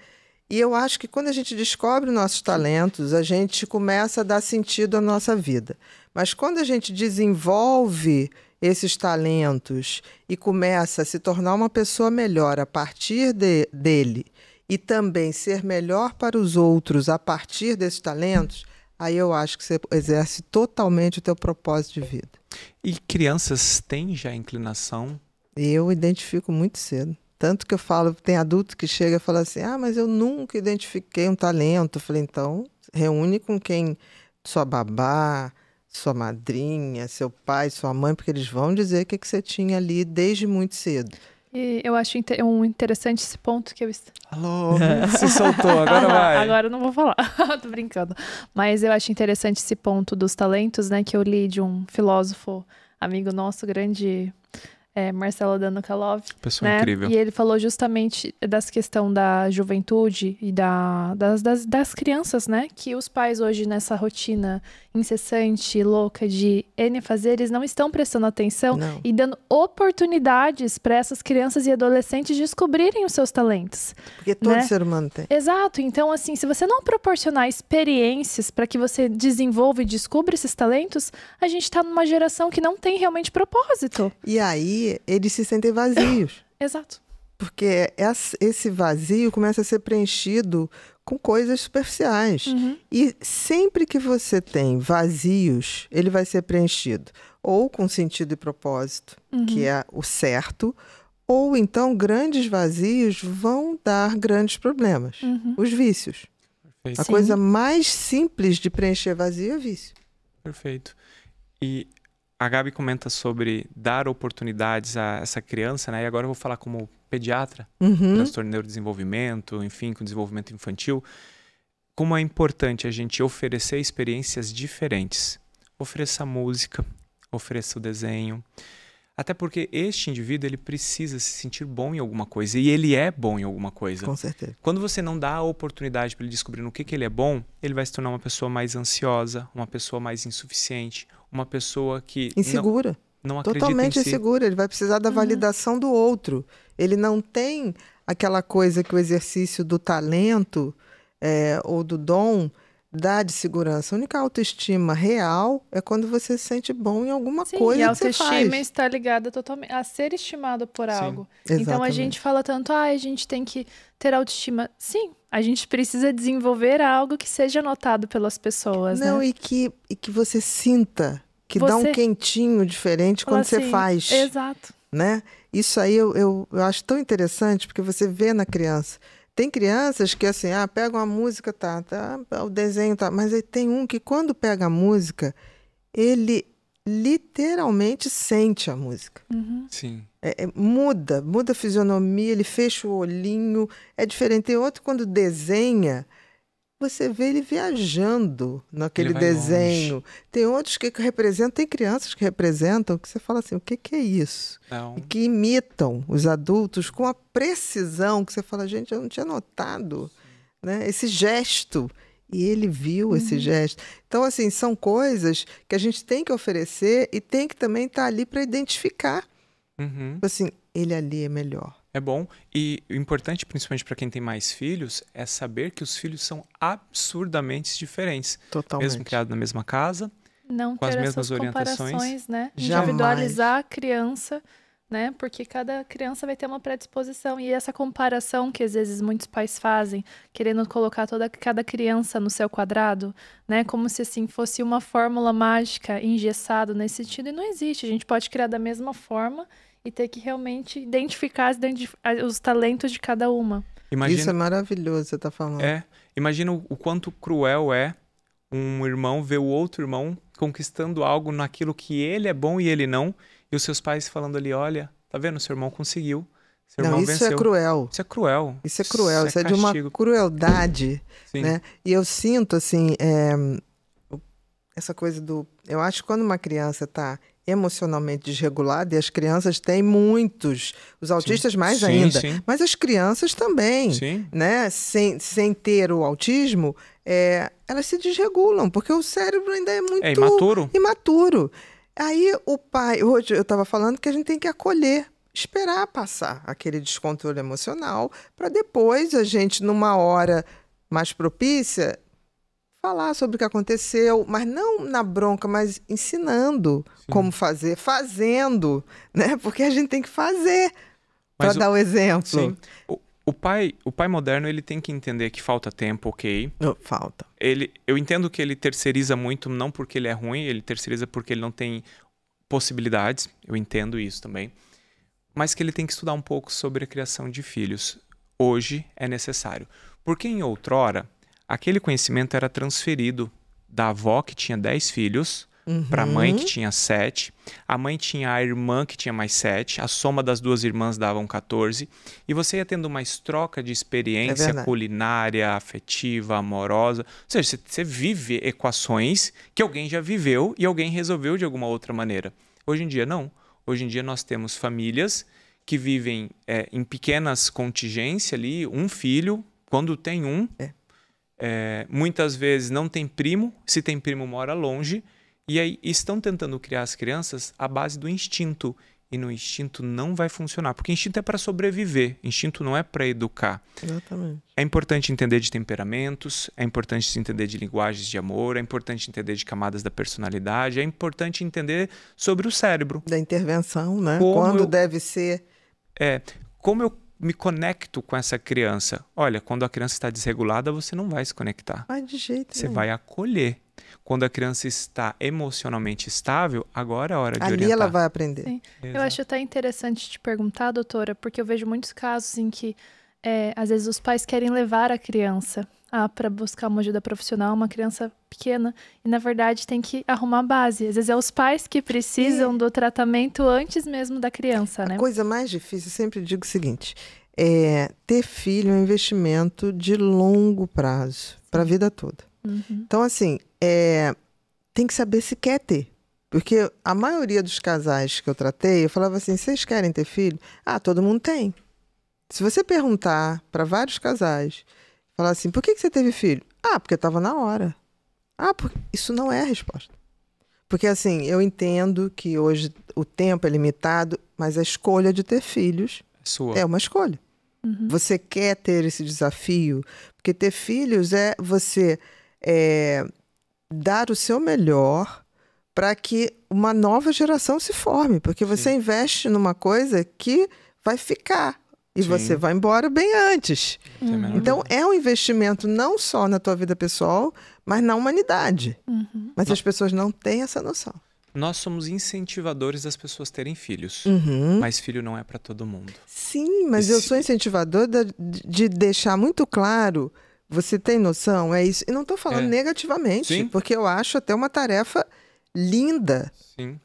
E eu acho que quando a gente descobre nossos talentos, a gente começa a dar sentido à nossa vida. Mas quando a gente desenvolve esses talentos e começa a se tornar uma pessoa melhor a partir dele e também ser melhor para os outros a partir desses talentos, aí eu acho que você exerce totalmente o teu propósito de vida. E crianças têm já inclinação? Eu identifico muito cedo. Tanto que eu falo, tem adulto que chega e fala assim, mas eu nunca identifiquei um talento. Eu falei, então, reúne com quem, sua babá, sua madrinha, seu pai, sua mãe, porque eles vão dizer o que você tinha ali desde muito cedo. E eu acho interessante esse ponto que eu... Alô, se soltou, agora vai. Agora eu não vou falar, tô brincando. Mas eu acho interessante esse ponto dos talentos, né, que eu li de um filósofo amigo nosso, grande... Marcelo Danukalov, pessoa né? incrível. E ele falou justamente dessa questão da juventude e das crianças, né? Que os pais hoje, nessa rotina incessante, louca de N fazeres, não estão prestando atenção e dando oportunidades para essas crianças e adolescentes descobrirem os seus talentos. Porque todo ser humano tem. Exato. Então, assim, se você não proporcionar experiências para que você desenvolva e descubra esses talentos, a gente está numa geração que não tem realmente propósito. E aí, eles se sentem vazios. Exato. Porque esse vazio começa a ser preenchido com coisas superficiais. E sempre que você tem vazios, ele vai ser preenchido ou com sentido e propósito, que é o certo, ou então grandes vazios vão dar grandes problemas, os vícios. Perfeito. A coisa mais simples de preencher vazio é vício. Perfeito. E a Gabi comenta sobre dar oportunidades a essa criança, né? E agora eu vou falar como pediatra, transtorno de neurodesenvolvimento, enfim, com desenvolvimento infantil. Como é importante a gente oferecer experiências diferentes. Ofereça música, ofereça o desenho. Até porque este indivíduo, ele precisa se sentir bom em alguma coisa. E ele é bom em alguma coisa. Com certeza. Quando você não dá a oportunidade para ele descobrir no que ele é bom, ele vai se tornar uma pessoa mais ansiosa, uma pessoa mais insuficiente, uma pessoa que insegura. Não acredita totalmente em si. insegura. Ele vai precisar da validação do outro. Ele não tem aquela coisa que o exercício do talento ou do dom dá de segurança. A única autoestima real é quando você se sente bom em alguma coisa que você faz. E a autoestima está ligada totalmente a ser estimado por algo. Então a gente fala tanto, a gente tem que ter autoestima. Sim, a gente precisa desenvolver algo que seja notado pelas pessoas. Não, né? e que você sinta, que dá um quentinho diferente quando você faz. Exato. Né? Isso aí eu acho tão interessante, porque você vê na criança. Tem crianças que assim, pega uma música, o desenho, mas aí tem um que quando pega a música, ele literalmente sente a música. Sim. Muda a fisionomia, ele fecha o olhinho, é diferente. Tem outro quando desenha, você vê ele viajando naquele desenho. Longe. Tem outros que representam, tem crianças que representam, que você fala assim, o que é isso? Não. E que imitam os adultos com a precisão, que você fala, gente, eu não tinha notado, né? Esse gesto. E ele viu esse gesto. Então, assim, são coisas que a gente tem que oferecer e tem que também estar ali para identificar. Assim, ele ali é melhor. É bom. E o importante, principalmente para quem tem mais filhos, é saber que os filhos são absurdamente diferentes. Totalmente. Mesmo criados na mesma casa, não com as mesmas orientações. Né? Individualizar a criança, né? Porque cada criança vai ter uma predisposição. E essa comparação que às vezes muitos pais fazem, querendo colocar cada criança no seu quadrado, né? Como se assim fosse uma fórmula mágica engessada nesse sentido. E não existe. A gente pode criar da mesma forma e ter que realmente identificar os talentos de cada uma. Isso é maravilhoso, você está falando. Imagina o quanto cruel é um irmão ver o outro irmão conquistando algo naquilo que ele é bom e ele não, e os seus pais falando ali, olha, tá vendo, seu irmão conseguiu, seu irmão venceu. É cruel. Isso é cruel. Isso é cruel, isso é de uma crueldade, né? E eu sinto, assim, essa coisa eu acho que quando uma criança está emocionalmente desregulada, e as crianças têm muitos, os autistas mais ainda, mas as crianças também, né? Sem ter o autismo, elas se desregulam, porque o cérebro ainda é muito imaturo. Aí o pai, hoje eu estava falando que a gente tem que acolher. esperar passar aquele descontrole emocional para depois a gente, numa hora mais propícia, falar sobre o que aconteceu, mas não na bronca, mas ensinando como fazer, fazendo, né? Porque a gente tem que fazer para dar o exemplo. Sim. O pai moderno, ele tem que entender que falta tempo, ok? Falta. Eu entendo que ele terceiriza muito, não porque ele é ruim, ele terceiriza porque ele não tem possibilidades. Eu entendo isso também. Mas que ele tem que estudar um pouco sobre a criação de filhos. Hoje é necessário. Porque em outrora, aquele conhecimento era transferido da avó que tinha 10 filhos para a mãe que tinha 7. A mãe tinha a irmã que tinha mais 7. A soma das duas irmãs davam 14. E você ia tendo uma troca de experiência culinária, afetiva, amorosa. Ou seja, você vive equações que alguém já viveu e alguém resolveu de alguma outra maneira. Hoje em dia, não. Hoje em dia nós temos famílias que vivem em pequenas contingências ali, um filho, quando tem um. Muitas vezes não tem primo, se tem primo mora longe. E aí estão tentando criar as crianças à base do instinto. E no instinto não vai funcionar. Porque instinto é para sobreviver. Instinto não é para educar. Exatamente. É importante entender de temperamentos. É importante entender de linguagens de amor. É importante entender de camadas da personalidade. É importante entender sobre o cérebro. Da intervenção, né? Quando deve ser. Como eu me conecto com essa criança? Olha, quando a criança está desregulada, você não vai se conectar. Mas de jeito nenhum. Você vai acolher. Quando a criança está emocionalmente estável, agora é a hora de orientar. Ali ela vai aprender. Sim. Eu acho até interessante te perguntar, doutora, porque eu vejo muitos casos em que, às vezes, os pais querem levar a criança para buscar uma ajuda profissional, uma criança pequena, e, na verdade, tem que arrumar a base. Às vezes, é os pais que precisam do tratamento antes mesmo da criança, né? A coisa mais difícil, eu sempre digo o seguinte, ter filho é um investimento de longo prazo, para a vida toda. Então, assim, tem que saber se quer ter. Porque a maioria dos casais que eu tratei, eu falava assim, vocês querem ter filho? Todo mundo tem. Se você perguntar para vários casais, falar assim, por que você teve filho? Porque estava na hora. Porque isso não é a resposta. Porque, assim, eu entendo que hoje o tempo é limitado, mas a escolha de ter filhos é uma escolha. Você quer ter esse desafio? Porque ter filhos é você... dar o seu melhor para que uma nova geração se forme, porque você investe numa coisa que vai ficar e você vai embora bem antes. Então é um investimento não só na tua vida pessoal, mas na humanidade. Mas as pessoas não têm essa noção. Nós somos incentivadores das pessoas terem filhos, mas filho não é para todo mundo. Sim, mas eu sou incentivador de deixar muito claro. Você tem noção? É isso. E não estou falando negativamente, porque eu acho até uma tarefa linda.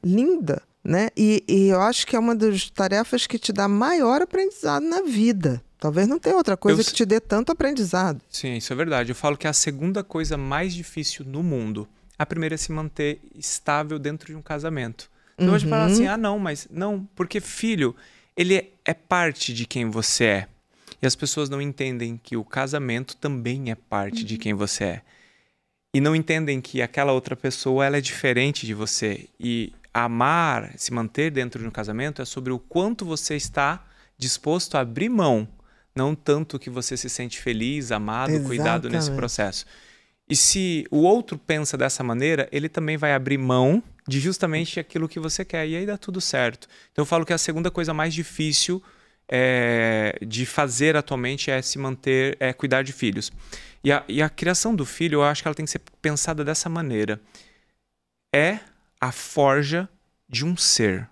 Linda, né? E eu acho que é uma das tarefas que te dá maior aprendizado na vida. Talvez não tenha outra coisa que te dê tanto aprendizado. Sim, isso é verdade. Eu falo que é a segunda coisa mais difícil no mundo. A primeira é se manter estável dentro de um casamento. Então hoje falar assim, não, mas não, porque filho, ele é parte de quem você é. E as pessoas não entendem que o casamento também é parte de quem você é. E não entendem que aquela outra pessoa ela é diferente de você. E amar, se manter dentro de um casamento é sobre o quanto você está disposto a abrir mão. Não tanto que você se sente feliz, amado, cuidado nesse processo. E se o outro pensa dessa maneira, ele também vai abrir mão de justamente aquilo que você quer. E aí dá tudo certo. Então eu falo que a segunda coisa mais difícil de fazer atualmente é se manter, cuidar de filhos. E a criação do filho, eu acho que ela tem que ser pensada dessa maneira. É a forja de um ser.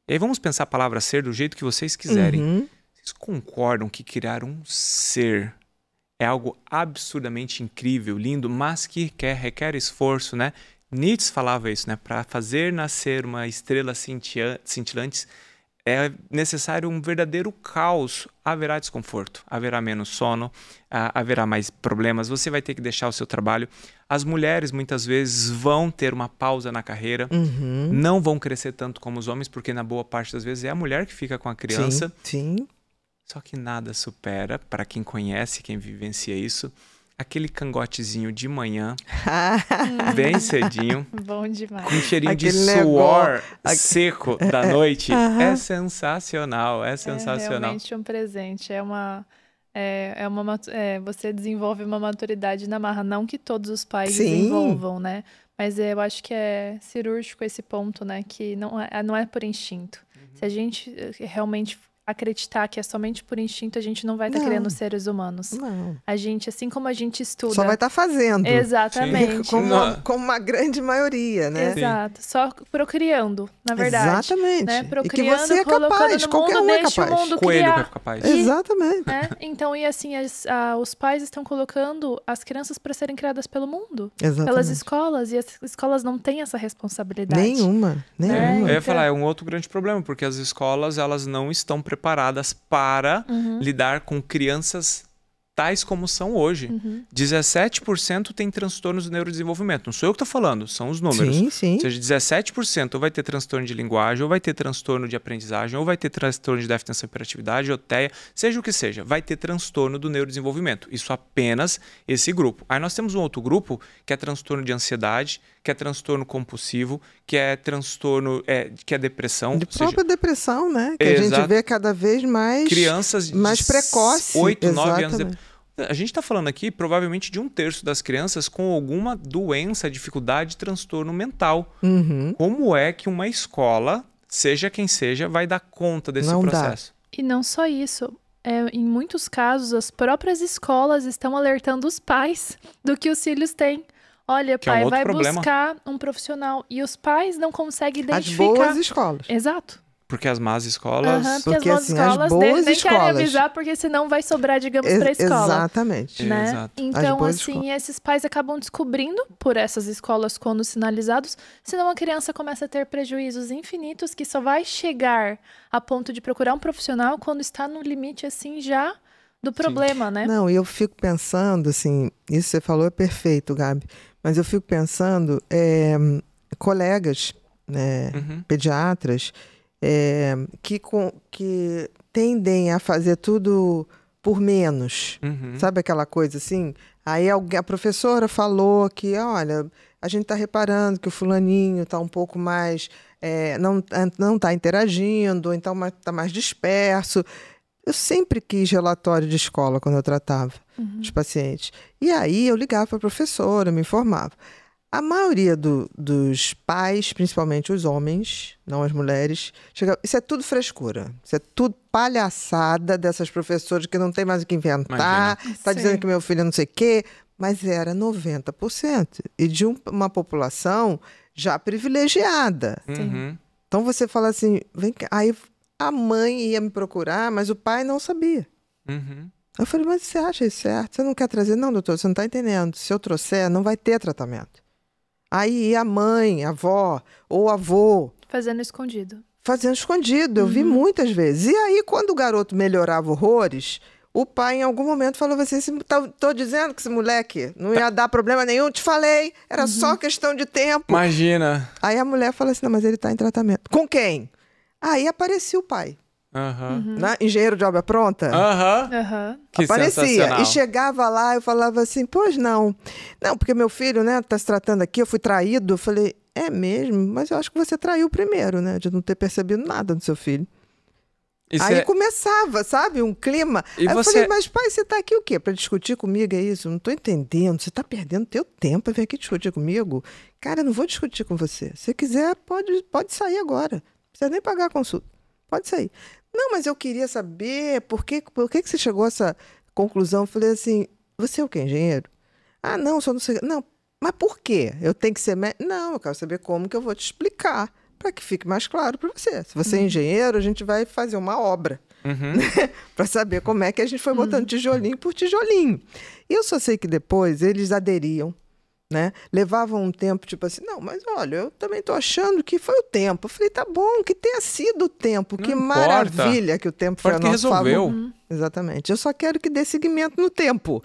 E aí vamos pensar a palavra ser do jeito que vocês quiserem. Vocês concordam que criar um ser é algo absurdamente incrível, lindo, mas que requer esforço, né? Nietzsche falava isso, né? Para fazer nascer uma estrela cintilante, é necessário um verdadeiro caos. Haverá desconforto, haverá menos sono, haverá mais problemas, você vai ter que deixar o seu trabalho. As mulheres muitas vezes vão ter uma pausa na carreira, não vão crescer tanto como os homens, porque na boa parte das vezes é a mulher que fica com a criança. Sim. Só que nada supera, para quem conhece, quem vivencia isso, aquele cangotezinho de manhã, bem cedinho, bom demais. com um cheirinho de suor seco da noite, é sensacional, é sensacional. É realmente um presente, você desenvolve uma maturidade na marra, não que todos os pais desenvolvam, né? Mas eu acho que é cirúrgico esse ponto, né? Que não é por instinto. Se a gente realmente acreditar que é somente por instinto, a gente não vai estar criando seres humanos. Não. A gente, assim como a gente estuda... Só vai estar fazendo. Exatamente. Como uma grande maioria, né? Exato. Só procriando, na verdade. Exatamente. Né? Procriando, e que você é capaz, qualquer um é capaz. O mundo Coelho criar. é capaz. Exatamente. Né? Então, e assim, os pais estão colocando as crianças para serem criadas pelo mundo. Exatamente. Pelas escolas. E as escolas não têm essa responsabilidade. Nenhuma. Eu ia falar, é um outro grande problema, porque as escolas, elas não estão preparadas para lidar com crianças tais como são hoje. 17% tem transtornos do neurodesenvolvimento. Não sou eu que estou falando, são os números. Sim. Ou seja, 17% ou vai ter transtorno de linguagem, ou vai ter transtorno de aprendizagem, ou vai ter transtorno de déficit de atenção e hiperatividade, ou TEA, seja o que seja, vai ter transtorno do neurodesenvolvimento. Isso apenas esse grupo. Aí nós temos um outro grupo que é transtorno de ansiedade, que é transtorno compulsivo, que é transtorno, que é depressão. De própria depressão, né? Que a gente vê cada vez mais... Crianças mais precoce. 8, 9 anos. A gente está falando aqui, provavelmente, de 1/3 das crianças com alguma doença, dificuldade, transtorno mental. Como é que uma escola, seja quem seja, vai dar conta desse processo? E não só isso. Em muitos casos, as próprias escolas estão alertando os pais do que os filhos têm. Olha, pai, vai buscar um profissional. E os pais não conseguem identificar. As boas escolas. Exato. Porque as más escolas... Porque as escolas nem querem avisar, porque senão vai sobrar, digamos, para a escola. Exatamente. Né? Exato. Então, assim, esses pais acabam descobrindo por essas escolas quando sinalizados, senão a criança começa a ter prejuízos infinitos que só vai chegar a ponto de procurar um profissional quando está no limite, assim, já do problema, né? Não, e eu fico pensando, assim, isso que você falou é perfeito, Gabi, mas eu fico pensando, colegas, né, pediatras, que tendem a fazer tudo por menos. Sabe aquela coisa assim? Aí a professora falou que, olha, a gente está reparando que o fulaninho está um pouco mais... não está interagindo, então está mais disperso. Eu sempre quis relatório de escola quando eu tratava os pacientes. E aí eu ligava para a professora, me informava. A maioria dos pais, principalmente os homens, não as mulheres, isso é tudo frescura. Isso é tudo palhaçada dessas professoras que não tem mais o que inventar. Está dizendo que meu filho é não sei o quê. Mas era 90%. E de uma população já privilegiada. Então você fala assim, vem cá. Aí a mãe ia me procurar, mas o pai não sabia. Eu falei, mas você acha isso certo? Você não quer trazer? Não, doutor, você não está entendendo. Se eu trouxer, não vai ter tratamento. Aí a mãe, a avó ou avô... Fazendo escondido. Eu vi muitas vezes. E aí, quando o garoto melhorava horrores, o pai, em algum momento, falou assim, tô dizendo que esse moleque não ia dar problema nenhum, te falei, era só questão de tempo. Imagina. Aí a mulher fala assim, não, mas ele está em tratamento. Com quem? Aí aparecia o pai. Né? Engenheiro de obra pronta? Que aparecia. E chegava lá, eu falava assim, pois não. Não, porque meu filho, né, tá se tratando aqui, eu fui traído. Eu falei, é mesmo? Mas eu acho que você traiu primeiro, né? De não ter percebido nada do seu filho. Aí começava, sabe? Um clima. Aí eu falei, mas pai, você tá aqui o quê? Pra discutir comigo, é isso? Eu não tô entendendo. Você tá perdendo teu tempo pra vir aqui discutir comigo? Cara, eu não vou discutir com você. Se quiser, pode sair agora. Não precisa nem pagar a consulta. Pode sair. Não, mas eu queria saber por que você chegou a essa conclusão. Eu falei assim, você é o quê, engenheiro? Ah, não, só não sei. Não, mas por quê? Eu tenho que ser médico? Não, eu quero saber como que eu vou te explicar, para que fique mais claro para você. Se você é engenheiro, a gente vai fazer uma obra, para saber como é que a gente foi botando tijolinho por tijolinho. E eu só sei que depois eles aderiam, né? Levavam um tempo, tipo assim, não, mas olha, eu também tô achando que foi o tempo. Eu falei, tá bom, que tenha sido o tempo. Que maravilha que o tempo foi a nosso favor. Exatamente. Eu só quero que dê seguimento no tempo.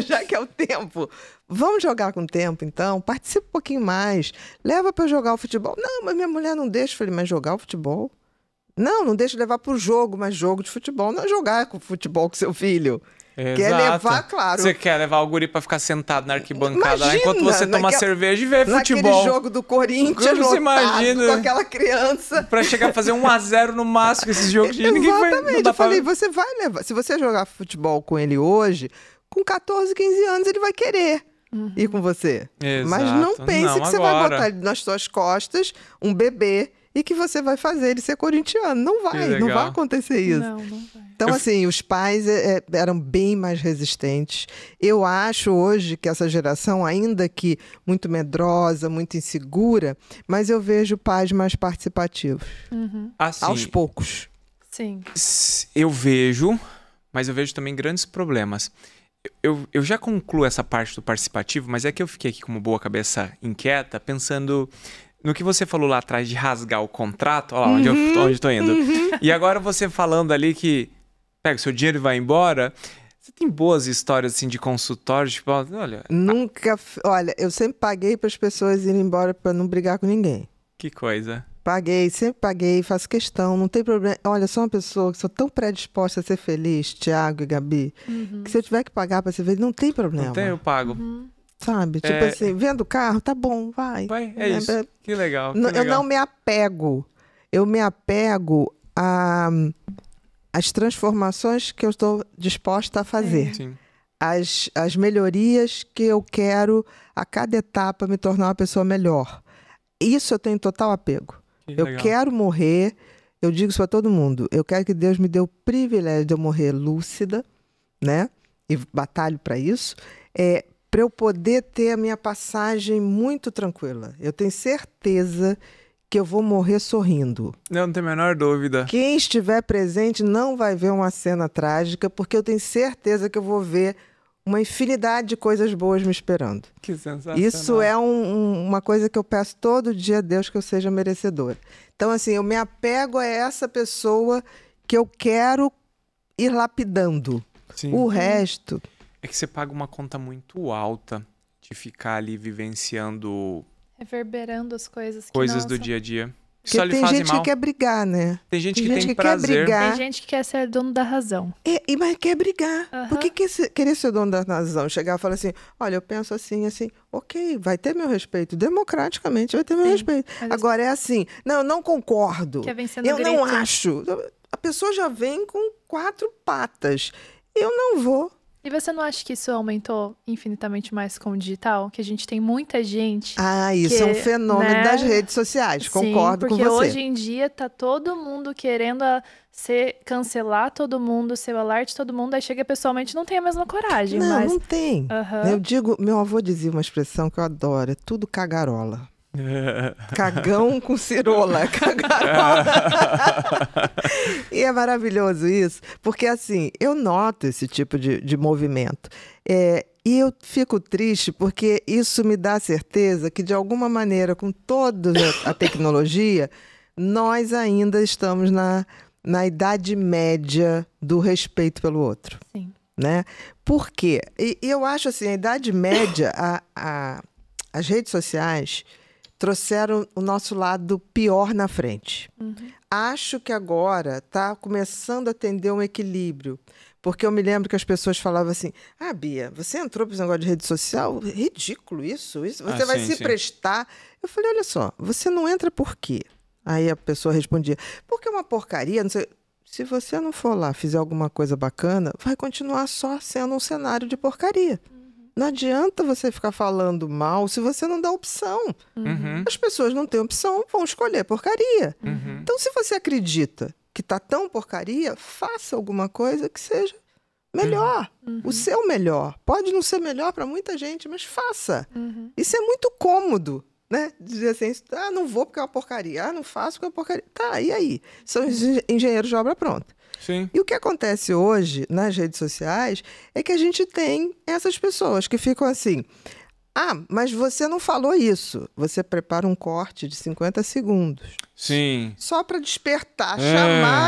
Já que é o tempo. Vamos jogar com o tempo, então. Participa um pouquinho mais. Leva para eu jogar o futebol. Não, mas minha mulher não deixa. Eu falei, mas jogar o futebol? Não deixa levar pro jogo, mas jogo de futebol. Não é jogar com futebol com seu filho. Quer levar, claro. Você quer levar o guri pra ficar sentado na arquibancada lá, enquanto você toma cerveja e vê futebol. Naquele jogo do Corinthians lotado, imagina, com aquela criança. Pra chegar a fazer 1-0 no máximo, esses jogos de ninguém vai... Exatamente, eu falei, você vai levar. Se você jogar futebol com ele hoje, com 14, 15 anos ele vai querer ir com você. Exato. Mas não pense que você vai botar ele nas suas costas um bebê e que você vai fazer ele ser corintiano. Não vai acontecer isso. Não vai. Então, assim, os pais eram bem mais resistentes. Eu acho hoje que essa geração, ainda que muito medrosa, muito insegura, mas eu vejo pais mais participativos. Assim, aos poucos. Sim. Eu vejo, mas eu vejo também grandes problemas. Eu já concluo essa parte do participativo, mas é que eu fiquei aqui com uma boa cabeça inquieta, pensando no que você falou lá atrás de rasgar o contrato. Olha lá onde eu tô indo. E agora você falando ali que pega o seu dinheiro e vai embora. Você tem boas histórias assim de consultório? Tipo, olha... Olha, eu sempre paguei para as pessoas irem embora para não brigar com ninguém. Que coisa. Sempre paguei, faço questão, não tem problema. Olha, sou uma pessoa que sou tão predisposta a ser feliz, Thiago e Gabi, que se eu tiver que pagar para ser feliz, não tem problema. Não tem, eu pago. Sabe? Tipo assim, vendo o carro, tá bom, vai. É isso. Que legal. Eu não me apego. Eu me apego às transformações que eu estou disposta a fazer. Sim. As melhorias que eu quero a cada etapa me tornar uma pessoa melhor. Isso eu tenho total apego. Eu quero morrer, eu digo isso para todo mundo, eu quero que Deus me dê o privilégio de eu morrer lúcida, né? E batalho para isso, para eu poder ter a minha passagem muito tranquila. Eu tenho certeza que eu vou morrer sorrindo. Não tenho a menor dúvida. Quem estiver presente não vai ver uma cena trágica, porque eu tenho certeza que eu vou ver uma infinidade de coisas boas me esperando. Que sensacional. Isso é uma coisa que eu peço todo dia a Deus que eu seja merecedora. Então, assim, eu me apego a essa pessoa que eu quero ir lapidando. Sim. O resto... É que você paga uma conta muito alta de ficar ali vivenciando... Reverberando as coisas. Do dia a dia. Porque só lhe tem fazem gente mal. que quer brigar, né? Tem gente que tem prazer. Quer brigar. Tem gente que quer ser dono da razão. Mas quer brigar. Por que querer ser dono da razão? Chegar e falar assim, olha, eu penso assim, ok, vai ter meu respeito. Democraticamente vai ter meu respeito. Agora é assim, não, eu não concordo. Quer vencer no eu grito. não acho. A pessoa já vem com 4 patas. Eu não vou. E você não acha que isso aumentou infinitamente mais com o digital? Que a gente tem muita gente... Isso é um fenômeno das redes sociais, concordo com você. Porque hoje em dia tá todo mundo querendo cancelar todo mundo, ser o alarde de todo mundo, aí chega pessoalmente não tem a mesma coragem. Não tem. Eu digo, meu avô dizia uma expressão que eu adoro, é tudo cagarola. Cagão com cirola, cagarola. E é maravilhoso isso, porque assim, eu noto esse tipo de movimento. E eu fico triste porque isso me dá certeza que, de alguma maneira, com toda a tecnologia, nós ainda estamos na idade média do respeito pelo outro. Sim. Né? Por quê? E eu acho assim, a idade média, as redes sociais trouxeram o nosso lado pior na frente. Acho que agora está começando a tender um equilíbrio. Porque eu me lembro que as pessoas falavam assim, Bia, você entrou para esse negócio de rede social? Ridículo isso. Você vai se prestar. Eu falei, olha só, você não entra por quê? Aí a pessoa respondia, porque é uma porcaria, não sei... Se você não for lá, fizer alguma coisa bacana, vai continuar só sendo um cenário de porcaria. Não adianta você ficar falando mal se você não dá opção. As pessoas não têm opção, vão escolher porcaria. Então, se você acredita que tá tão porcaria, faça alguma coisa que seja melhor. O seu melhor. Pode não ser melhor para muita gente, mas faça. Isso é muito cômodo, né? Dizer assim, não vou porque é uma porcaria. Não faço porque é uma porcaria. Tá, e aí? São engenheiros de obra pronta. Sim. E o que acontece hoje nas redes sociais é que a gente tem essas pessoas que ficam assim, mas você não falou isso. Você prepara um corte de 50 segundos. Sim. Só para despertar, chamar a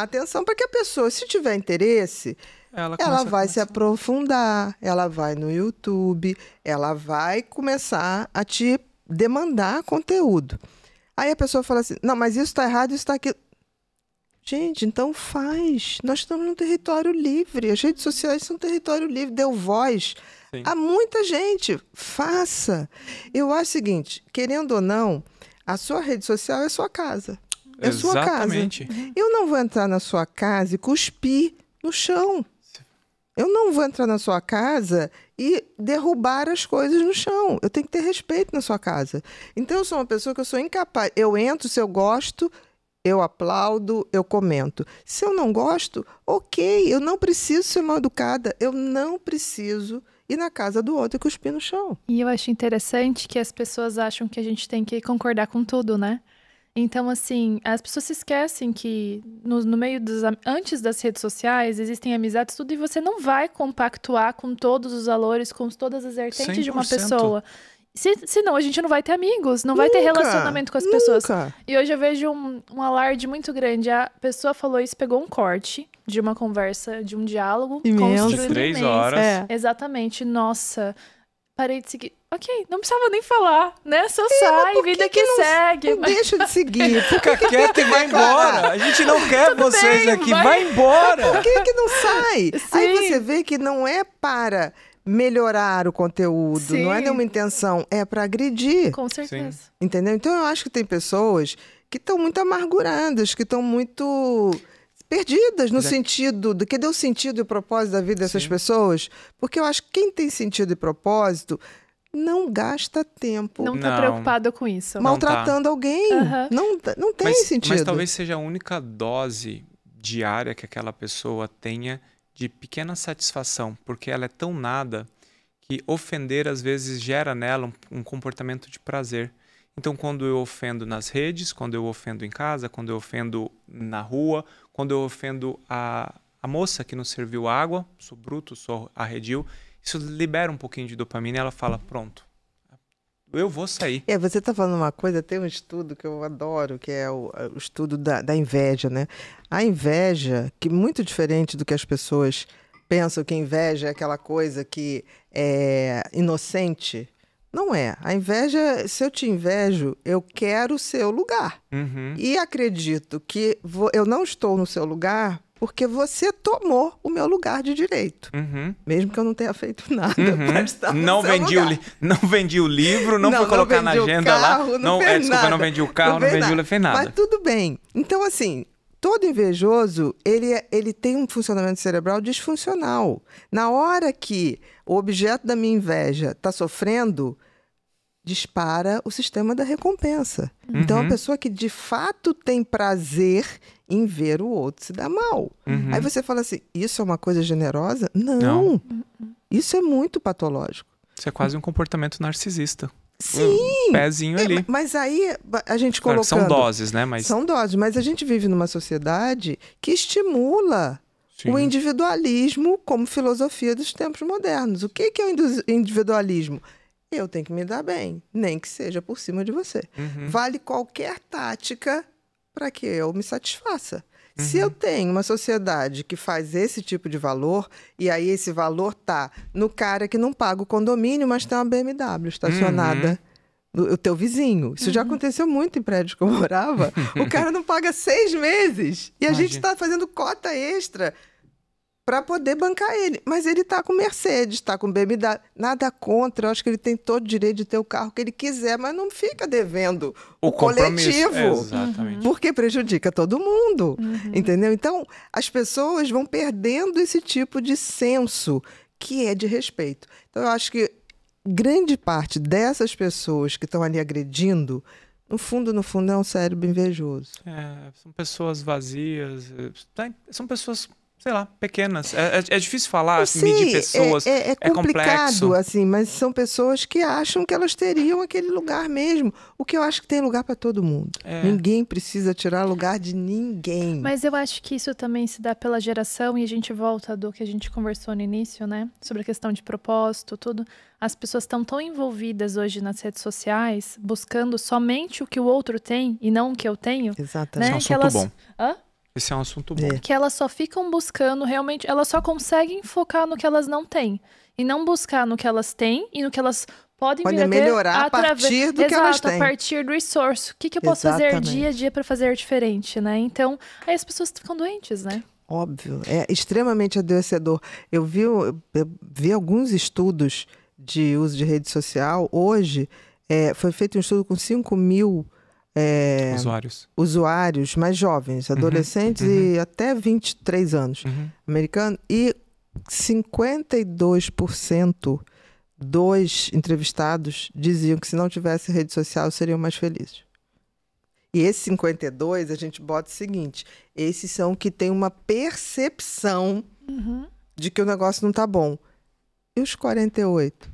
atenção para que a pessoa, se tiver interesse, ela vai se aprofundar, ela vai no YouTube, ela vai começar a te demandar conteúdo. Aí a pessoa fala assim, não, mas isso está errado, isso está aquilo. Gente, então faz. Nós estamos num território livre. As redes sociais são um território livre. Deu voz a muita gente. Faça. Eu acho o seguinte, querendo ou não, a sua rede social é a sua casa. É a sua casa. Eu não vou entrar na sua casa e cuspir no chão. Eu não vou entrar na sua casa e derrubar as coisas no chão. Eu tenho que ter respeito na sua casa. Então, eu sou uma pessoa que eu sou incapaz. Eu entro, se eu gosto, eu aplaudo, eu comento. Se eu não gosto, ok. Eu não preciso ser mal educada. Eu não preciso ir na casa do outro e cuspir no chão. E eu acho interessante que as pessoas acham que a gente tem que concordar com tudo, né? Então, assim, as pessoas se esquecem que no meio antes das redes sociais existem amizades, tudo, e você não vai compactuar com todos os valores, com todas as vertentes 100%. de uma pessoa. Senão a gente não vai ter amigos, não vai ter relacionamento com as pessoas. E hoje eu vejo um alarde muito grande. A pessoa falou isso, pegou um corte de uma conversa, de um diálogo. De 3 horas. Exatamente. Nossa, parei de seguir. Ok, não precisava nem falar, né? Só sai, vida que segue. Não deixa de seguir. Fica quieto e vai embora. A gente não quer vocês aqui, vai embora. Por que não sai? Aí você vê que não é para melhorar o conteúdo, não é nenhuma intenção, é para agredir. Com certeza. Entendeu? Então eu acho que tem pessoas que estão muito amarguradas, que estão muito perdidas no sentido do que deu sentido e propósito da vida dessas pessoas. Porque eu acho que quem tem sentido e propósito não gasta tempo. Não tá preocupado com isso. Maltratando alguém. Não tem sentido. Mas talvez seja a única dose diária que aquela pessoa tenha de pequena satisfação, porque ela é tão nada que ofender às vezes gera nela um comportamento de prazer. Então, quando eu ofendo nas redes, quando eu ofendo em casa, quando eu ofendo na rua, quando eu ofendo a moça que nos serviu água, sou bruto, sou arredio, isso libera um pouquinho de dopamina e ela fala, pronto, eu vou sair. Você está falando uma coisa, tem um estudo que eu adoro, que é o estudo da inveja, né? A inveja, que é muito diferente do que as pessoas pensam que inveja é aquela coisa que é inocente. Não é. A inveja, se eu te invejo, eu quero o seu lugar. E acredito que eu não estou no seu lugar porque você tomou o meu lugar de direito. Mesmo que eu não tenha feito nada para estar no seu lugar. Não vendi o livro, não fui colocar na agenda lá. Não vendi o carro, não fez nada. Mas tudo bem. Então, assim, todo invejoso, ele tem um funcionamento cerebral disfuncional. Na hora que o objeto da minha inveja está sofrendo, dispara o sistema da recompensa. Então, a pessoa que de fato tem prazer em ver o outro se dar mal. Aí você fala assim, isso é uma coisa generosa? Não. Isso é muito patológico. Isso é quase um comportamento narcisista. Sim! Pezinho ali. Mas aí a gente colocando... São doses, né? São doses, mas a gente vive numa sociedade que estimula o individualismo como filosofia dos tempos modernos. O que é o individualismo? Eu tenho que me dar bem, nem que seja por cima de você. Vale qualquer tática para que eu me satisfaça. Se eu tenho uma sociedade que faz esse tipo de valor, e aí esse valor tá no cara que não paga o condomínio, mas tem uma BMW estacionada no teu vizinho. Isso já aconteceu muito em prédios que eu morava. O cara não paga 6 meses. E a gente está fazendo cota extra para poder bancar ele. Mas ele está com Mercedes, está com BMW. Nada contra. Eu acho que ele tem todo o direito de ter o carro que ele quiser, mas não fica devendo o coletivo. Exatamente. Porque prejudica todo mundo. Entendeu? Então, as pessoas vão perdendo esse tipo de senso que é de respeito. Então, eu acho que grande parte dessas pessoas que estão ali agredindo, no fundo, é um cérebro invejoso. São pessoas vazias. São pessoas... sei lá, pequenas. É difícil falar, medir pessoas. É complicado, complexo. assim, mas são pessoas que acham que elas teriam aquele lugar mesmo. O que eu acho que tem lugar para todo mundo. Ninguém precisa tirar lugar de ninguém. Mas eu acho que isso também se dá pela geração, e a gente volta do que a gente conversou no início, né? Sobre a questão de propósito, tudo. As pessoas estão tão envolvidas hoje nas redes sociais, buscando somente o que o outro tem e não o que eu tenho. Exatamente. Né? Esse é um assunto bom. Hã? Esse é um assunto bom. Que elas só ficam buscando realmente, elas só conseguem focar no que elas não têm. E não buscar no que elas têm e no que elas podem melhorar a partir do que elas têm. A partir do esforço. O que eu posso fazer dia a dia para fazer diferente, né? Então, aí as pessoas ficam doentes, né? Óbvio, é extremamente adoecedor. Eu vi alguns estudos de uso de rede social. Hoje, foi feito um estudo com 5.000 usuários mais jovens, adolescentes e até 23 anos, americanos, e 52% dos entrevistados diziam que se não tivesse rede social seriam mais felizes. E esses 52, a gente bota o seguinte, esses são que têm uma percepção de que o negócio não tá bom. E os 48,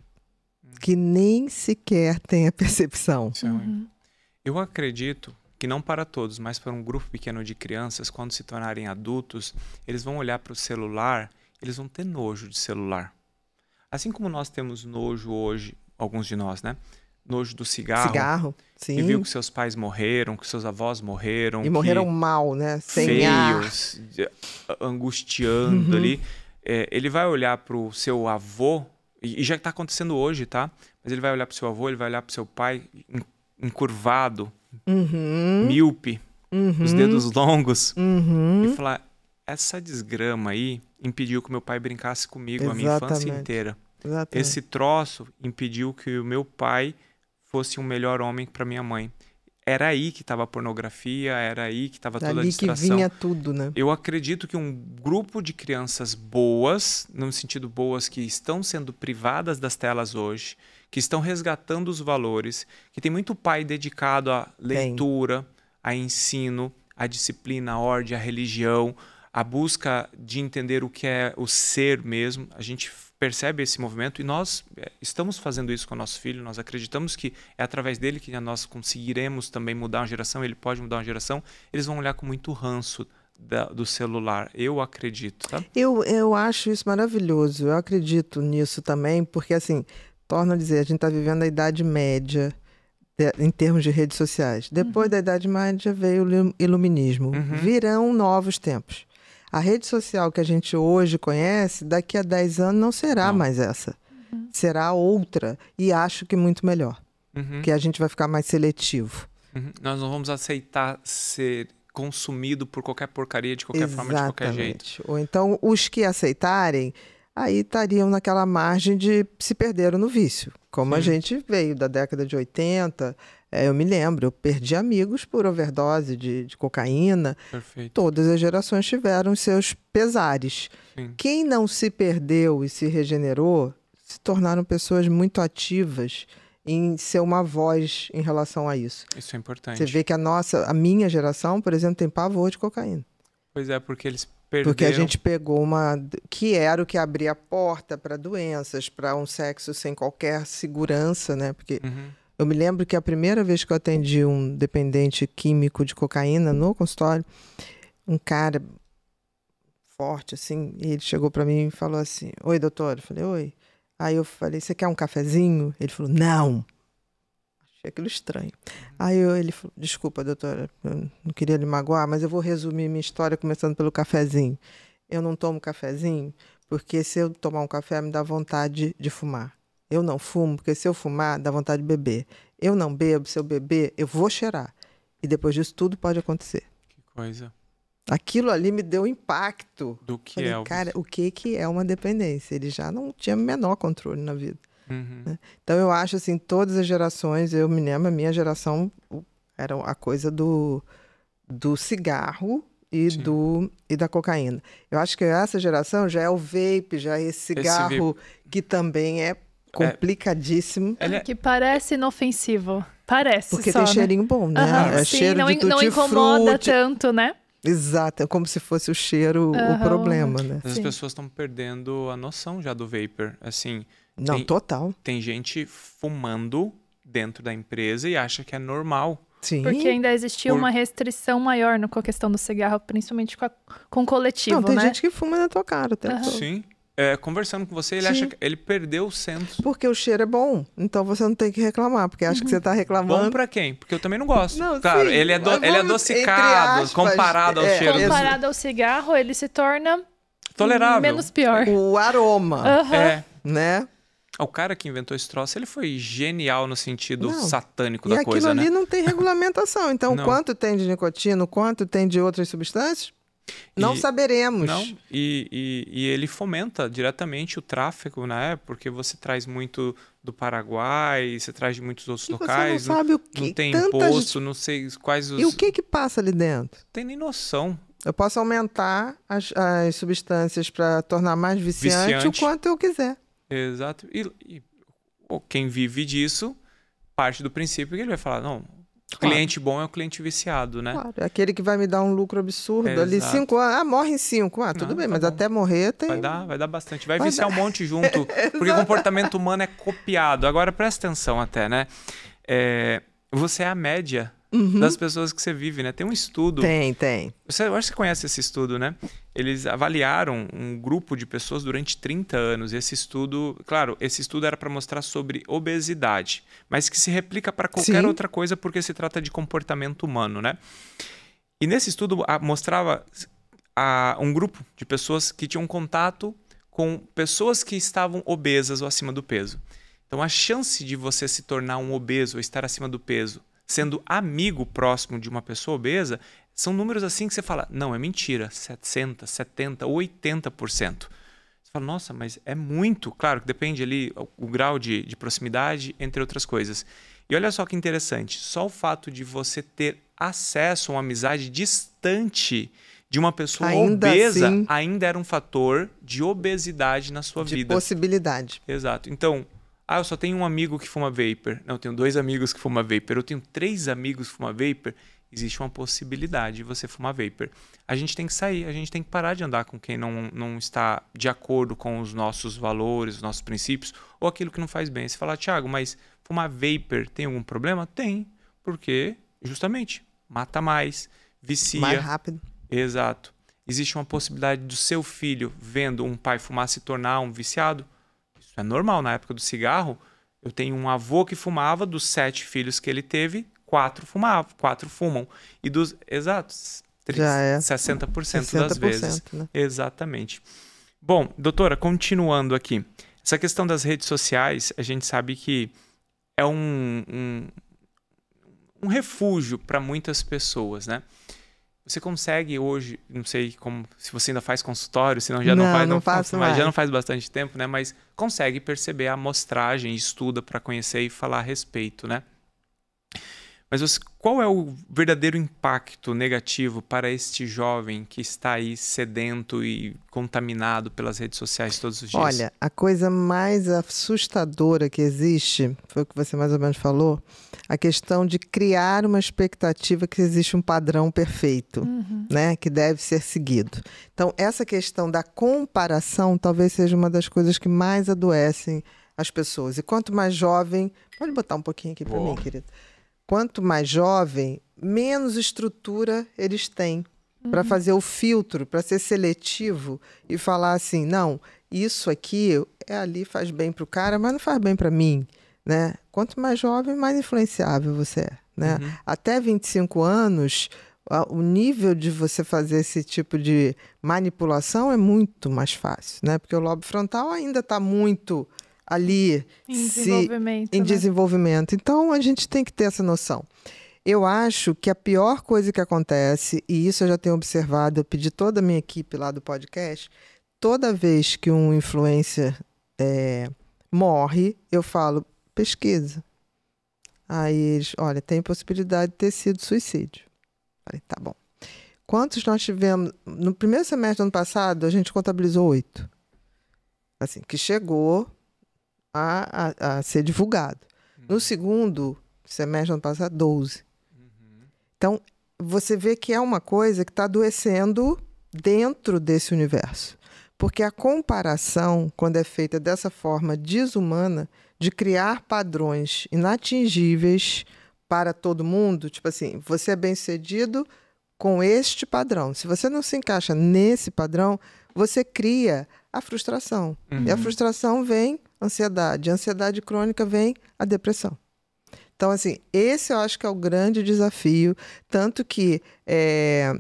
que nem sequer têm a percepção. Eu acredito que não para todos, mas para um grupo pequeno de crianças, quando se tornarem adultos, eles vão olhar para o celular, eles vão ter nojo de celular. Assim como nós temos nojo hoje, alguns de nós, né? Nojo do cigarro. Sim. Que viu que seus pais morreram, que seus avós morreram. E morreram mal, né? Sem feios, angustiando ali. Ele vai olhar para o seu avô, e já está acontecendo hoje, tá? Mas ele vai olhar para o seu avô, ele vai olhar para o seu pai encurvado, míope, os dedos longos, e falar, essa desgrama aí impediu que meu pai brincasse comigo a minha infância inteira. Exatamente. Esse troço impediu que o meu pai fosse um melhor homem para minha mãe. Era aí que estava a pornografia, era aí que estava toda a distração. Que vinha tudo, né? Eu acredito que um grupo de crianças boas, no sentido boas, que estão sendo privadas das telas hoje, que estão resgatando os valores, que tem muito pai dedicado à leitura, a ensino, à disciplina, à ordem, à religião, à busca de entender o que é o ser mesmo. A gente percebe esse movimento e nós estamos fazendo isso com o nosso filho, nós acreditamos que é através dele que nós conseguiremos também mudar uma geração, ele pode mudar uma geração, eles vão olhar com muito ranço do celular, eu acredito, tá? Eu acho isso maravilhoso, eu acredito nisso também, porque assim, torno a dizer, a gente está vivendo a Idade Média em termos de redes sociais. Depois da Idade Média veio o Iluminismo, virão novos tempos. A rede social que a gente hoje conhece, daqui a 10 anos não será mais essa. Será outra. E acho que muito melhor. Que a gente vai ficar mais seletivo. Nós não vamos aceitar ser consumido por qualquer porcaria, de qualquer forma, de qualquer jeito. Ou então, os que aceitarem, aí estariam naquela margem de se perderam no vício. Como a gente veio da década de 80... eu me lembro, eu perdi amigos por overdose de cocaína. Perfeito. Todas as gerações tiveram seus pesares. Quem não se perdeu e se regenerou, se tornaram pessoas muito ativas em ser uma voz em relação a isso. Isso é importante. Você vê que a minha geração, por exemplo, tem pavor de cocaína. Pois é, porque eles perderam... Porque a gente pegou que era o que abria a porta para doenças, para um sexo sem qualquer segurança, né? Porque... Eu me lembro que a primeira vez que eu atendi um dependente químico de cocaína no consultório, um cara forte, assim, e ele chegou para mim e falou assim, oi, doutor. Eu falei, oi. Aí eu falei, você quer um cafezinho? Ele falou, não. Achei aquilo estranho. Aí ele falou, desculpa, doutora, eu não queria lhe magoar, mas eu vou resumir minha história começando pelo cafezinho. Eu não tomo cafezinho porque se eu tomar um café me dá vontade de fumar. Eu não fumo, porque se eu fumar, dá vontade de beber. Eu não bebo, se eu beber, eu vou cheirar. E depois disso, tudo pode acontecer. Que coisa. Aquilo ali me deu impacto. Do que falei, cara, o que é uma dependência? Ele já não tinha o menor controle na vida. Né? Então, eu acho, assim, todas as gerações, eu me lembro, a minha geração era a coisa do cigarro e da cocaína. Eu acho que essa geração já é o vape, já é esse cigarro que também é complicadíssimo. Que parece inofensivo. Parece porque só, tem cheirinho bom, né? É sim, cheiro de não incomoda tanto, né? Exato, é como se fosse o cheiro o problema, né? As pessoas estão perdendo a noção já do vapor. Assim, total. Tem gente fumando dentro da empresa e acha que é normal. Sim. Porque ainda existia uma restrição maior com a questão do cigarro, principalmente com o coletivo, tem né? gente que fuma na tua cara até. Sim. Conversando com você, ele acha que ele perdeu o senso. Porque o cheiro é bom, então você não tem que reclamar, porque acha que você tá reclamando. Bom pra quem? Porque eu também não gosto. Não, claro, sim, ele é adocicado, aspas, comparado ao cheiro. Comparado ao cigarro, ele se torna tolerável. Menos pior. O aroma, né? O cara que inventou esse troço, ele foi genial no sentido satânico da coisa, né? E aquilo ali né? não tem regulamentação. Então, Não. quanto tem de nicotina, quanto tem de outras substâncias, não saberemos. Não, e ele fomenta diretamente o tráfico, né? Porque você traz muito do Paraguai, você traz de muitos outros locais. Você não sabe o que... Não tem imposto, não sei quais os... E o que passa ali dentro? Não tem nem noção. Eu posso aumentar as substâncias para tornar mais viciante o quanto eu quiser. Exato. E quem vive disso parte do princípio que ele vai falar, não, o cliente bom é o cliente viciado, né? Claro, aquele que vai me dar um lucro absurdo ali, 5 anos, morre em 5. Tudo bem, mas até morrer tem... Vai dar bastante, vai viciar um monte junto, porque o comportamento humano é copiado. Agora, presta atenção até, né? Você é a média das pessoas que você vive, né? Tem um estudo... Tem. Eu acho que você conhece esse estudo, né? Eles avaliaram um grupo de pessoas durante 30 anos. Esse estudo era para mostrar sobre obesidade, mas que se replica para qualquer outra coisa porque se trata de comportamento humano, né? E nesse estudo mostrava um grupo de pessoas que tinham contato com pessoas que estavam obesas ou acima do peso. Então, a chance de você se tornar um obeso ou estar acima do peso sendo amigo próximo de uma pessoa obesa, são números assim que você fala, não, é mentira, 60%, 70%, 80%. Você fala, nossa, mas é muito. Claro que depende ali o grau de proximidade, entre outras coisas. E olha só que interessante, só o fato de você ter acesso a uma amizade distante de uma pessoa obesa assim, ainda era um fator de obesidade na sua vida. De possibilidade. Exato. Então... eu só tenho um amigo que fuma vapor. Não, eu tenho 2 amigos que fumam vapor. Eu tenho 3 amigos que fumam vapor. Existe uma possibilidade de você fumar vapor. A gente tem que sair, a gente tem que parar de andar com quem não está de acordo com os nossos valores, os nossos princípios, ou aquilo que não faz bem. Você fala, Thiago, mas fumar vapor tem algum problema? Tem, porque justamente mata mais, vicia. Mais rápido. Exato. Existe uma possibilidade do seu filho, vendo um pai fumar, se tornar um viciado? Isso é normal. Na época do cigarro, eu tenho um avô que fumava, dos 7 filhos que ele teve, 4 fumam. E dos... Exato. 60% das vezes. Né? Exatamente. Bom, doutora, continuando aqui. Essa questão das redes sociais, a gente sabe que é um refúgio para muitas pessoas, né? Você consegue hoje, não sei se você ainda faz consultório, se não já não faz, mas já não faz bastante tempo, né? Mas consegue perceber a amostragem, estuda para conhecer e falar a respeito, né? Mas qual é o verdadeiro impacto negativo para este jovem que está aí sedento e contaminado pelas redes sociais todos os dias? Olha, a coisa mais assustadora que existe, foi o que você mais ou menos falou, a questão de criar uma expectativa que existe um padrão perfeito, né, que deve ser seguido. Então, essa questão da comparação talvez seja uma das coisas que mais adoecem as pessoas. E quanto mais jovem... Pode botar um pouquinho aqui para mim, querido. Quanto mais jovem, menos estrutura eles têm para fazer o filtro, para ser seletivo e falar assim, não, isso aqui ali faz bem para o cara, mas não faz bem para mim. Né? Quanto mais jovem, mais influenciável você é. Né? Até 25 anos, o nível de você fazer esse tipo de manipulação é muito mais fácil. Né? Porque o lobo frontal ainda está muito... ali em desenvolvimento. Então, a gente tem que ter essa noção. Eu acho que a pior coisa que acontece, e isso eu já tenho observado, eu pedi toda a minha equipe lá do podcast, toda vez que um influencer morre, eu falo, pesquisa. Aí eles, olha, tem possibilidade de ter sido suicídio. Falei, tá bom. Quantos nós tivemos? No primeiro semestre do ano passado, a gente contabilizou 8. Assim, que chegou... a ser divulgado. No segundo semestre do ano passado, 12. Então, você vê que é uma coisa que está adoecendo dentro desse universo. Porque a comparação, quando é feita dessa forma desumana, de criar padrões inatingíveis para todo mundo, tipo assim, você é bem-sucedido com este padrão. Se você não se encaixa nesse padrão, você cria a frustração. E a frustração vem... ansiedade. A ansiedade crônica vem a depressão. Então, assim, esse eu acho que é o grande desafio, tanto que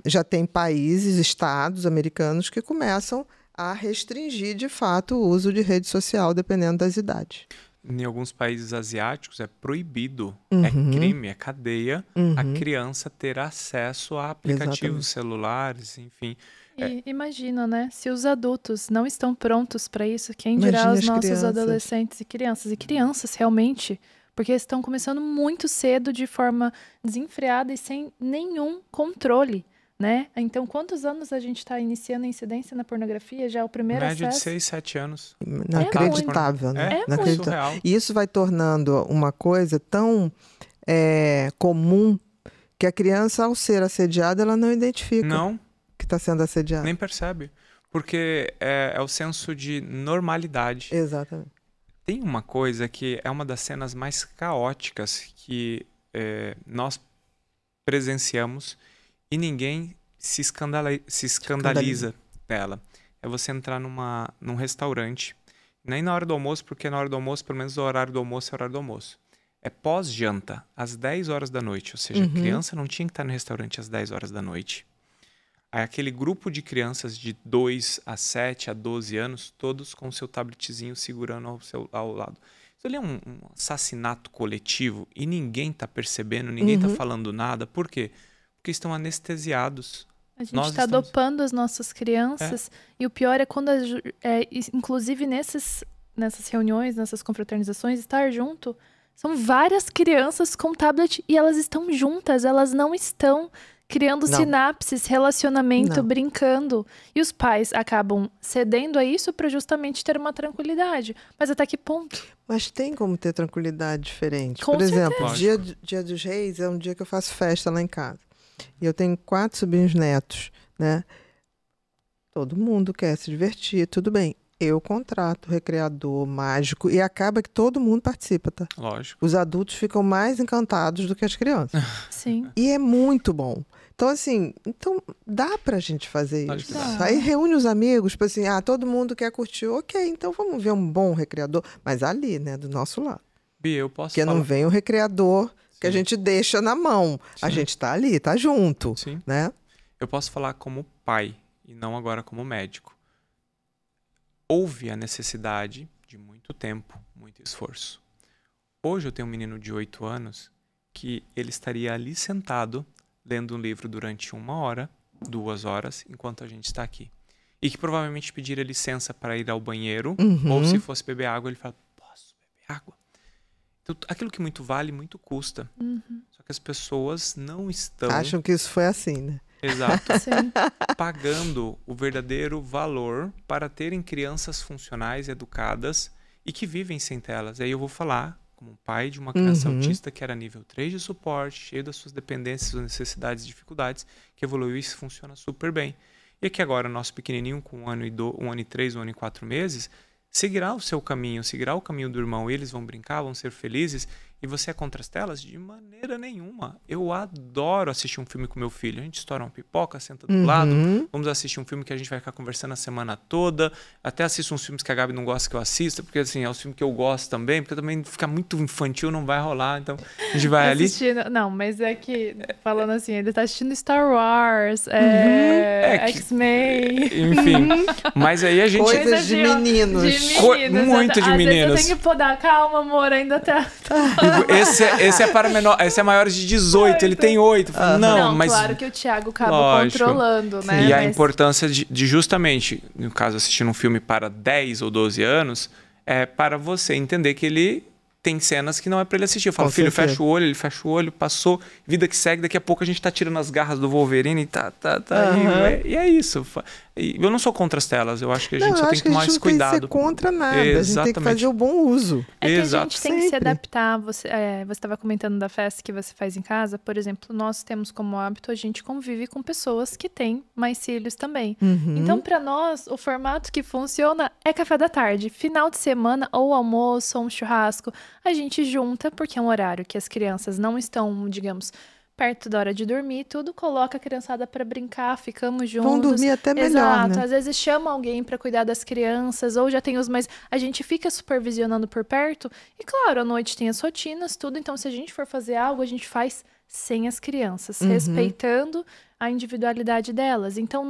já tem países, estados americanos que começam a restringir, de fato, o uso de rede social, dependendo das idades. Em alguns países asiáticos é proibido, é crime, é cadeia, a criança ter acesso a aplicativos celulares, enfim. E imagina, né? Se os adultos não estão prontos para isso, quem dirá os nossos adolescentes e crianças? E crianças, realmente, porque estão começando muito cedo, de forma desenfreada e sem nenhum controle, né? Então, quantos anos a gente está iniciando a incidência na pornografia? Já o primeiro média acesso? de 6, 7 anos. Inacreditável, né? Inacreditável. Surreal. E isso vai tornando uma coisa tão comum que a criança, ao ser assediada, ela não identifica. Não. Que está sendo assediada. Nem percebe. Porque é o senso de normalidade. Exatamente. Tem uma coisa que é uma das cenas mais caóticas que nós presenciamos e ninguém se escandaliza dela. É você entrar num restaurante, nem na hora do almoço, porque na hora do almoço, pelo menos o horário do almoço é o horário do almoço. É pós-janta, às 10 horas da noite. Ou seja, a criança não tinha que estar no restaurante às 10 horas da noite. Aí aquele grupo de crianças de 2 a 7 a 12 anos, todos com o seu tabletzinho segurando ao lado. Isso ali é um assassinato coletivo e ninguém está percebendo, ninguém está falando nada. Por quê? Porque estão anestesiados. A gente está dopando as nossas crianças. E o pior é quando, inclusive nessas reuniões, nessas confraternizações, estar junto, são várias crianças com tablet e elas estão juntas, elas não estão criando sinapses, relacionamento, brincando. E os pais acabam cedendo a isso para justamente ter uma tranquilidade. Mas até que ponto? Mas tem como ter tranquilidade diferente. Com Por exemplo, certeza. dia dos Reis é um dia que eu faço festa lá em casa. E eu tenho 4 sobrinhos netos, né? Todo mundo quer se divertir, tudo bem. Eu contrato recreador, mágico, e acaba que todo mundo participa, tá? Lógico. Os adultos ficam mais encantados do que as crianças. Sim. E é muito bom. Então, assim, dá pra gente fazer isso. Aí reúne os amigos, tipo assim, todo mundo quer curtir. Ok, então vamos ver um bom recreador. Mas ali, né, do nosso lado. Bia, eu posso falar. Não vem o recreador que a gente deixa na mão. Sim. A gente tá ali, tá junto. Sim. Né? Eu posso falar como pai e não agora como médico. Houve a necessidade de muito tempo, muito esforço. Hoje eu tenho um menino de 8 anos que ele estaria ali sentado lendo um livro durante 1 hora, 2 horas, enquanto a gente está aqui. E que provavelmente pediria licença para ir ao banheiro, ou se fosse beber água, ele fala, posso beber água? Então, aquilo que muito vale, muito custa. Só que as pessoas não estão... Acham que isso foi assim, né? Exato. Pagando o verdadeiro valor para terem crianças funcionais, educadas e que vivem sem telas. Aí eu vou falar como pai de uma criança autista que era nível 3 de suporte, cheio das suas dependências, suas necessidades e dificuldades, que evoluiu e funciona super bem. E que agora nosso pequenininho com 1 ano e 3, 1 ano e 4 meses, seguirá o seu caminho, seguirá o caminho do irmão, eles vão brincar, vão ser felizes. E você é contra as telas? De maneira nenhuma. Eu adoro assistir um filme com meu filho. A gente estoura uma pipoca, senta do lado, vamos assistir um filme que a gente vai ficar conversando a semana toda. Até assisto uns filmes que a Gabi não gosta que eu assista, porque assim, é um filme que eu gosto também, porque também fica muito infantil, não vai rolar. Então, a gente vai ali... Não, mas é que, falando assim, ele tá assistindo Star Wars, X-Men... Enfim, mas aí a gente... Coisas de meninos. Muito de meninos. Às vezes eu tenho que podar, calma, amor, ainda tá... Esse é para menor, esse é maiores de 18, ele tem 8. Não, mas claro que o Thiago acaba controlando, né? E a importância de justamente, no caso, assistir um filme para 10 ou 12 anos, é para você entender que ele tem cenas que não é para ele assistir. Eu falo, filho, fecha o olho, ele fecha o olho, passou, vida que segue, daqui a pouco a gente tá tirando as garras do Wolverine e é isso. E eu não sou contra as telas, eu acho que a gente só tem que tomar esse cuidado. Não tem que ser contra nada, a gente tem que fazer o bom uso. É que a gente tem que se adaptar. Você estava comentando da festa que você faz em casa, por exemplo, nós temos como hábito, a gente convive com pessoas que têm mais filhos também. Então, para nós, o formato que funciona é café da tarde, final de semana, ou almoço, ou um churrasco. A gente junta, porque é um horário que as crianças não estão, digamos, perto da hora de dormir, tudo, coloca a criançada para brincar, ficamos juntos. Vão dormir até melhor, Exato, né? Às vezes chama alguém para cuidar das crianças, ou já tem os mais... A gente fica supervisionando por perto, e claro, à noite tem as rotinas, tudo, então se a gente for fazer algo, a gente faz sem as crianças, respeitando a individualidade delas. Então,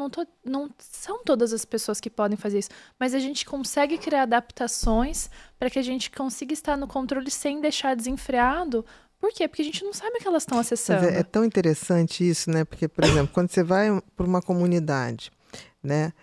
não são todas as pessoas que podem fazer isso, mas a gente consegue criar adaptações para que a gente consiga estar no controle sem deixar desenfreado. Por quê? Porque a gente não sabe o que elas estão acessando. Mas é tão interessante isso, né? Porque, por exemplo, quando você vai para uma comunidade, né?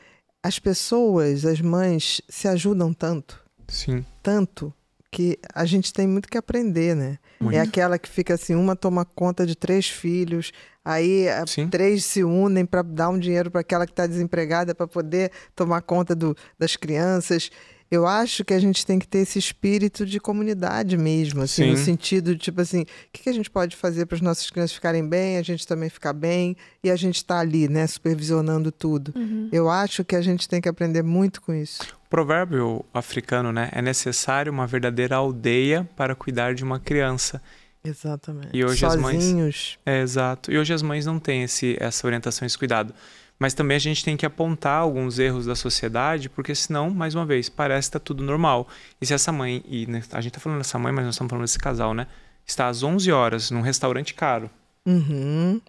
As pessoas, as mães, se ajudam tanto. Sim. Tanto que a gente tem muito que aprender, né? Muito. É aquela que fica assim, uma toma conta de 3 filhos, aí 3 se unem para dar um dinheiro para aquela que está desempregada para poder tomar conta das crianças. Eu acho que a gente tem que ter esse espírito de comunidade mesmo, assim, no sentido de, tipo assim, o que a gente pode fazer para as nossas crianças ficarem bem, a gente também ficar bem, e a gente está ali, né, supervisionando tudo. Eu acho que a gente tem que aprender muito com isso. O provérbio africano, né, é necessário uma verdadeira aldeia para cuidar de uma criança. Exatamente. E hoje sozinhos. As mães... exato. E hoje as mães não têm essa orientação, esse cuidado. Mas também a gente tem que apontar alguns erros da sociedade, porque senão, mais uma vez, parece que está tudo normal. E se essa mãe, né, a gente está falando dessa mãe, mas nós estamos falando desse casal, né? Está às 11 horas num restaurante caro.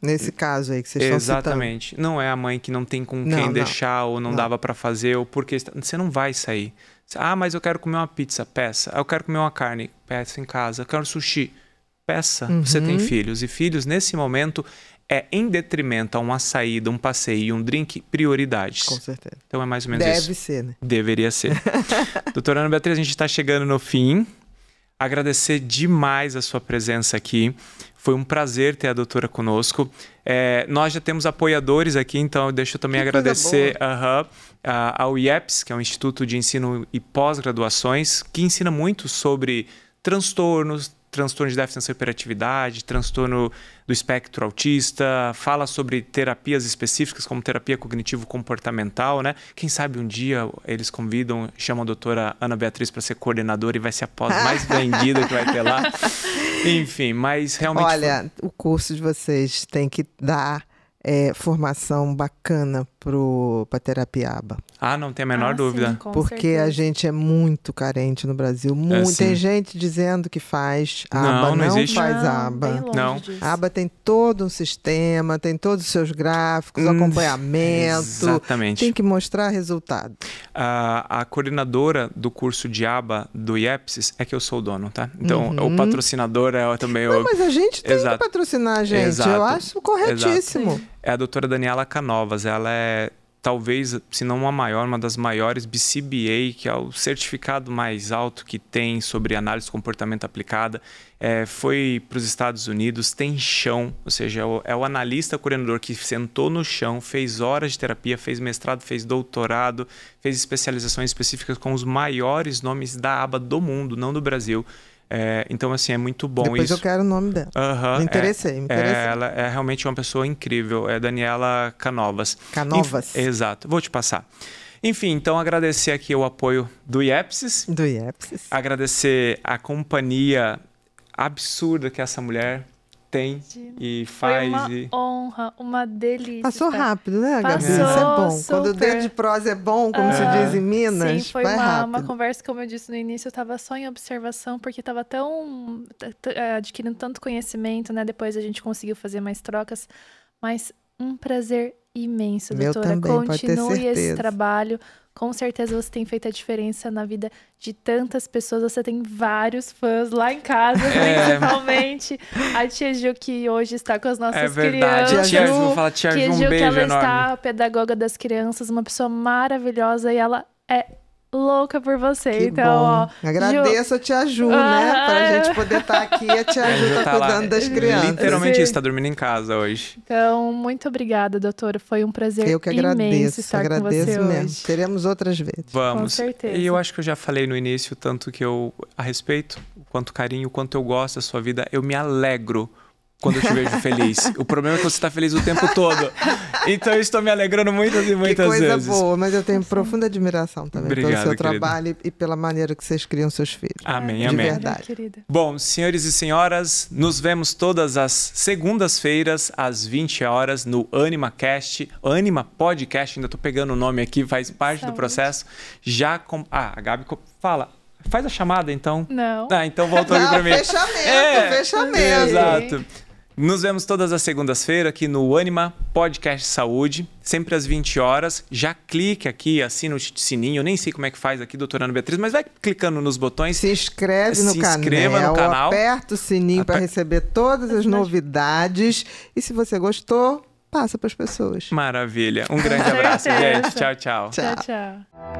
Nesse caso aí que vocês estão citando. Exatamente. Não é a mãe que não tem com quem deixar, ou não dava para fazer, ou porque você não vai sair. Ah, mas eu quero comer uma pizza, peça. Eu quero comer uma carne, peça em casa. Eu quero sushi, peça. Você tem filhos. E filhos, nesse momento... é em detrimento a uma saída, um passeio e um drink, prioridades. Com certeza. Então é mais ou menos isso. Deve ser, né? Deveria ser. Doutora Ana Beatriz, a gente está chegando no fim. Agradecer demais a sua presença aqui. Foi um prazer ter a doutora conosco. Nós já temos apoiadores aqui, então deixa eu também agradecer ao IEPS, que é o Instituto de Ensino e Pós-Graduações, que ensina muito sobre transtornos de déficit de atenção e hiperatividade, transtorno do espectro autista, fala sobre terapias específicas como terapia cognitivo-comportamental, né? Quem sabe um dia eles convidam, chamam a doutora Ana Beatriz para ser coordenadora e vai ser a pós mais vendida que vai ter lá. Enfim, mas realmente... Olha, o curso de vocês tem que dar formação bacana para terapia ABA. Ah, não tem a menor dúvida. Sim, porque certeza. A gente é muito carente no Brasil. Tem gente dizendo que faz ABA, não existe. Faz ABA. Não. A ABA tem todo um sistema, tem todos os seus gráficos, acompanhamento. Exatamente. Tem que mostrar resultado. A coordenadora do curso de ABA do IEPSIS é que eu sou o dono, tá? Então, o patrocinador é também... mas a gente tem que patrocinar, gente. Exato. Eu acho corretíssimo. Exato. É a doutora Daniela Canovas. Ela é, talvez, se não a maior, uma das maiores BCBA, que é o certificado mais alto que tem sobre análise de comportamento aplicada. Foi para os Estados Unidos, tem chão, ou seja, é o analista coordenador que sentou no chão, fez horas de terapia, fez mestrado, fez doutorado, fez especializações específicas com os maiores nomes da ABA do mundo, não do Brasil. Então, assim, é muito bom Depois isso. Eu quero o nome dela. Me interessei. Ela é realmente uma pessoa incrível. É Daniela Canovas. Canovas? Exato. Vou te passar. Enfim, então agradecer aqui o apoio do IEPSIS. Do IEPSIS. Agradecer a companhia absurda que essa mulher tem e faz. Foi uma honra, uma delícia. Passou rápido, né, Gabi? Passou, isso é bom. super. Quando o dedo de prosa é bom, como se diz em Minas, sim, foi vai rápido. uma conversa, como eu disse no início, eu estava só em observação, porque estava adquirindo tanto conhecimento, né? Depois a gente conseguiu fazer mais trocas, mas um prazer imenso, Meu doutora. também, pode ter Continue esse certeza. Trabalho. Com certeza você tem feito a diferença na vida de tantas pessoas. Você tem vários fãs lá em casa, principalmente. A tia Ju, que hoje está com as nossas verdade. crianças. Tia Ju, vou falar tia Ju, um beijo que ela enorme. está pedagoga das crianças, uma pessoa maravilhosa, e ela é louca por você. Que então, bom. ó, agradeço a tia Ju, né? Pra gente poder estar aqui. A tia Ju tá cuidando das crianças. Literalmente isso, tá dormindo em casa hoje. Então, muito obrigada, doutora. Foi um prazer Eu que agradeço, imenso estar com você mesmo. hoje. Teremos outras vezes. Vamos. Com certeza. E eu acho que eu já falei no início, tanto que eu a respeito, o quanto carinho, o quanto eu gosto da sua vida. Eu me alegro quando eu te vejo feliz. O problema é que você está feliz o tempo todo. Então eu estou me alegrando muitas e muitas vezes. Que coisa boa, mas eu tenho profunda admiração também pelo seu querida. trabalho e pela maneira que vocês criam seus filhos. Amém, de amém. verdade. Querida. Bom, senhores e senhoras, nos vemos todas as segundas-feiras, às 20 horas, no AnimaCast. Anima Podcast, ainda estou pegando o nome aqui, faz parte do processo. A Gabi fala. Faz a chamada, então. Não. Então voltou aqui para mim. Fechamento. Exato. Nos vemos todas as segundas-feiras aqui no Anima Podcast Saúde, sempre às 20 horas. Já clique aqui, assina o sininho. Eu nem sei como é que faz aqui, doutora Ana Beatriz, mas vai clicando nos botões. Se inscreve no canal, aperta o sininho para receber todas as novidades. E se você gostou, passa para as pessoas. Maravilha. Um grande abraço, gente. Tchau, tchau. Tchau, tchau.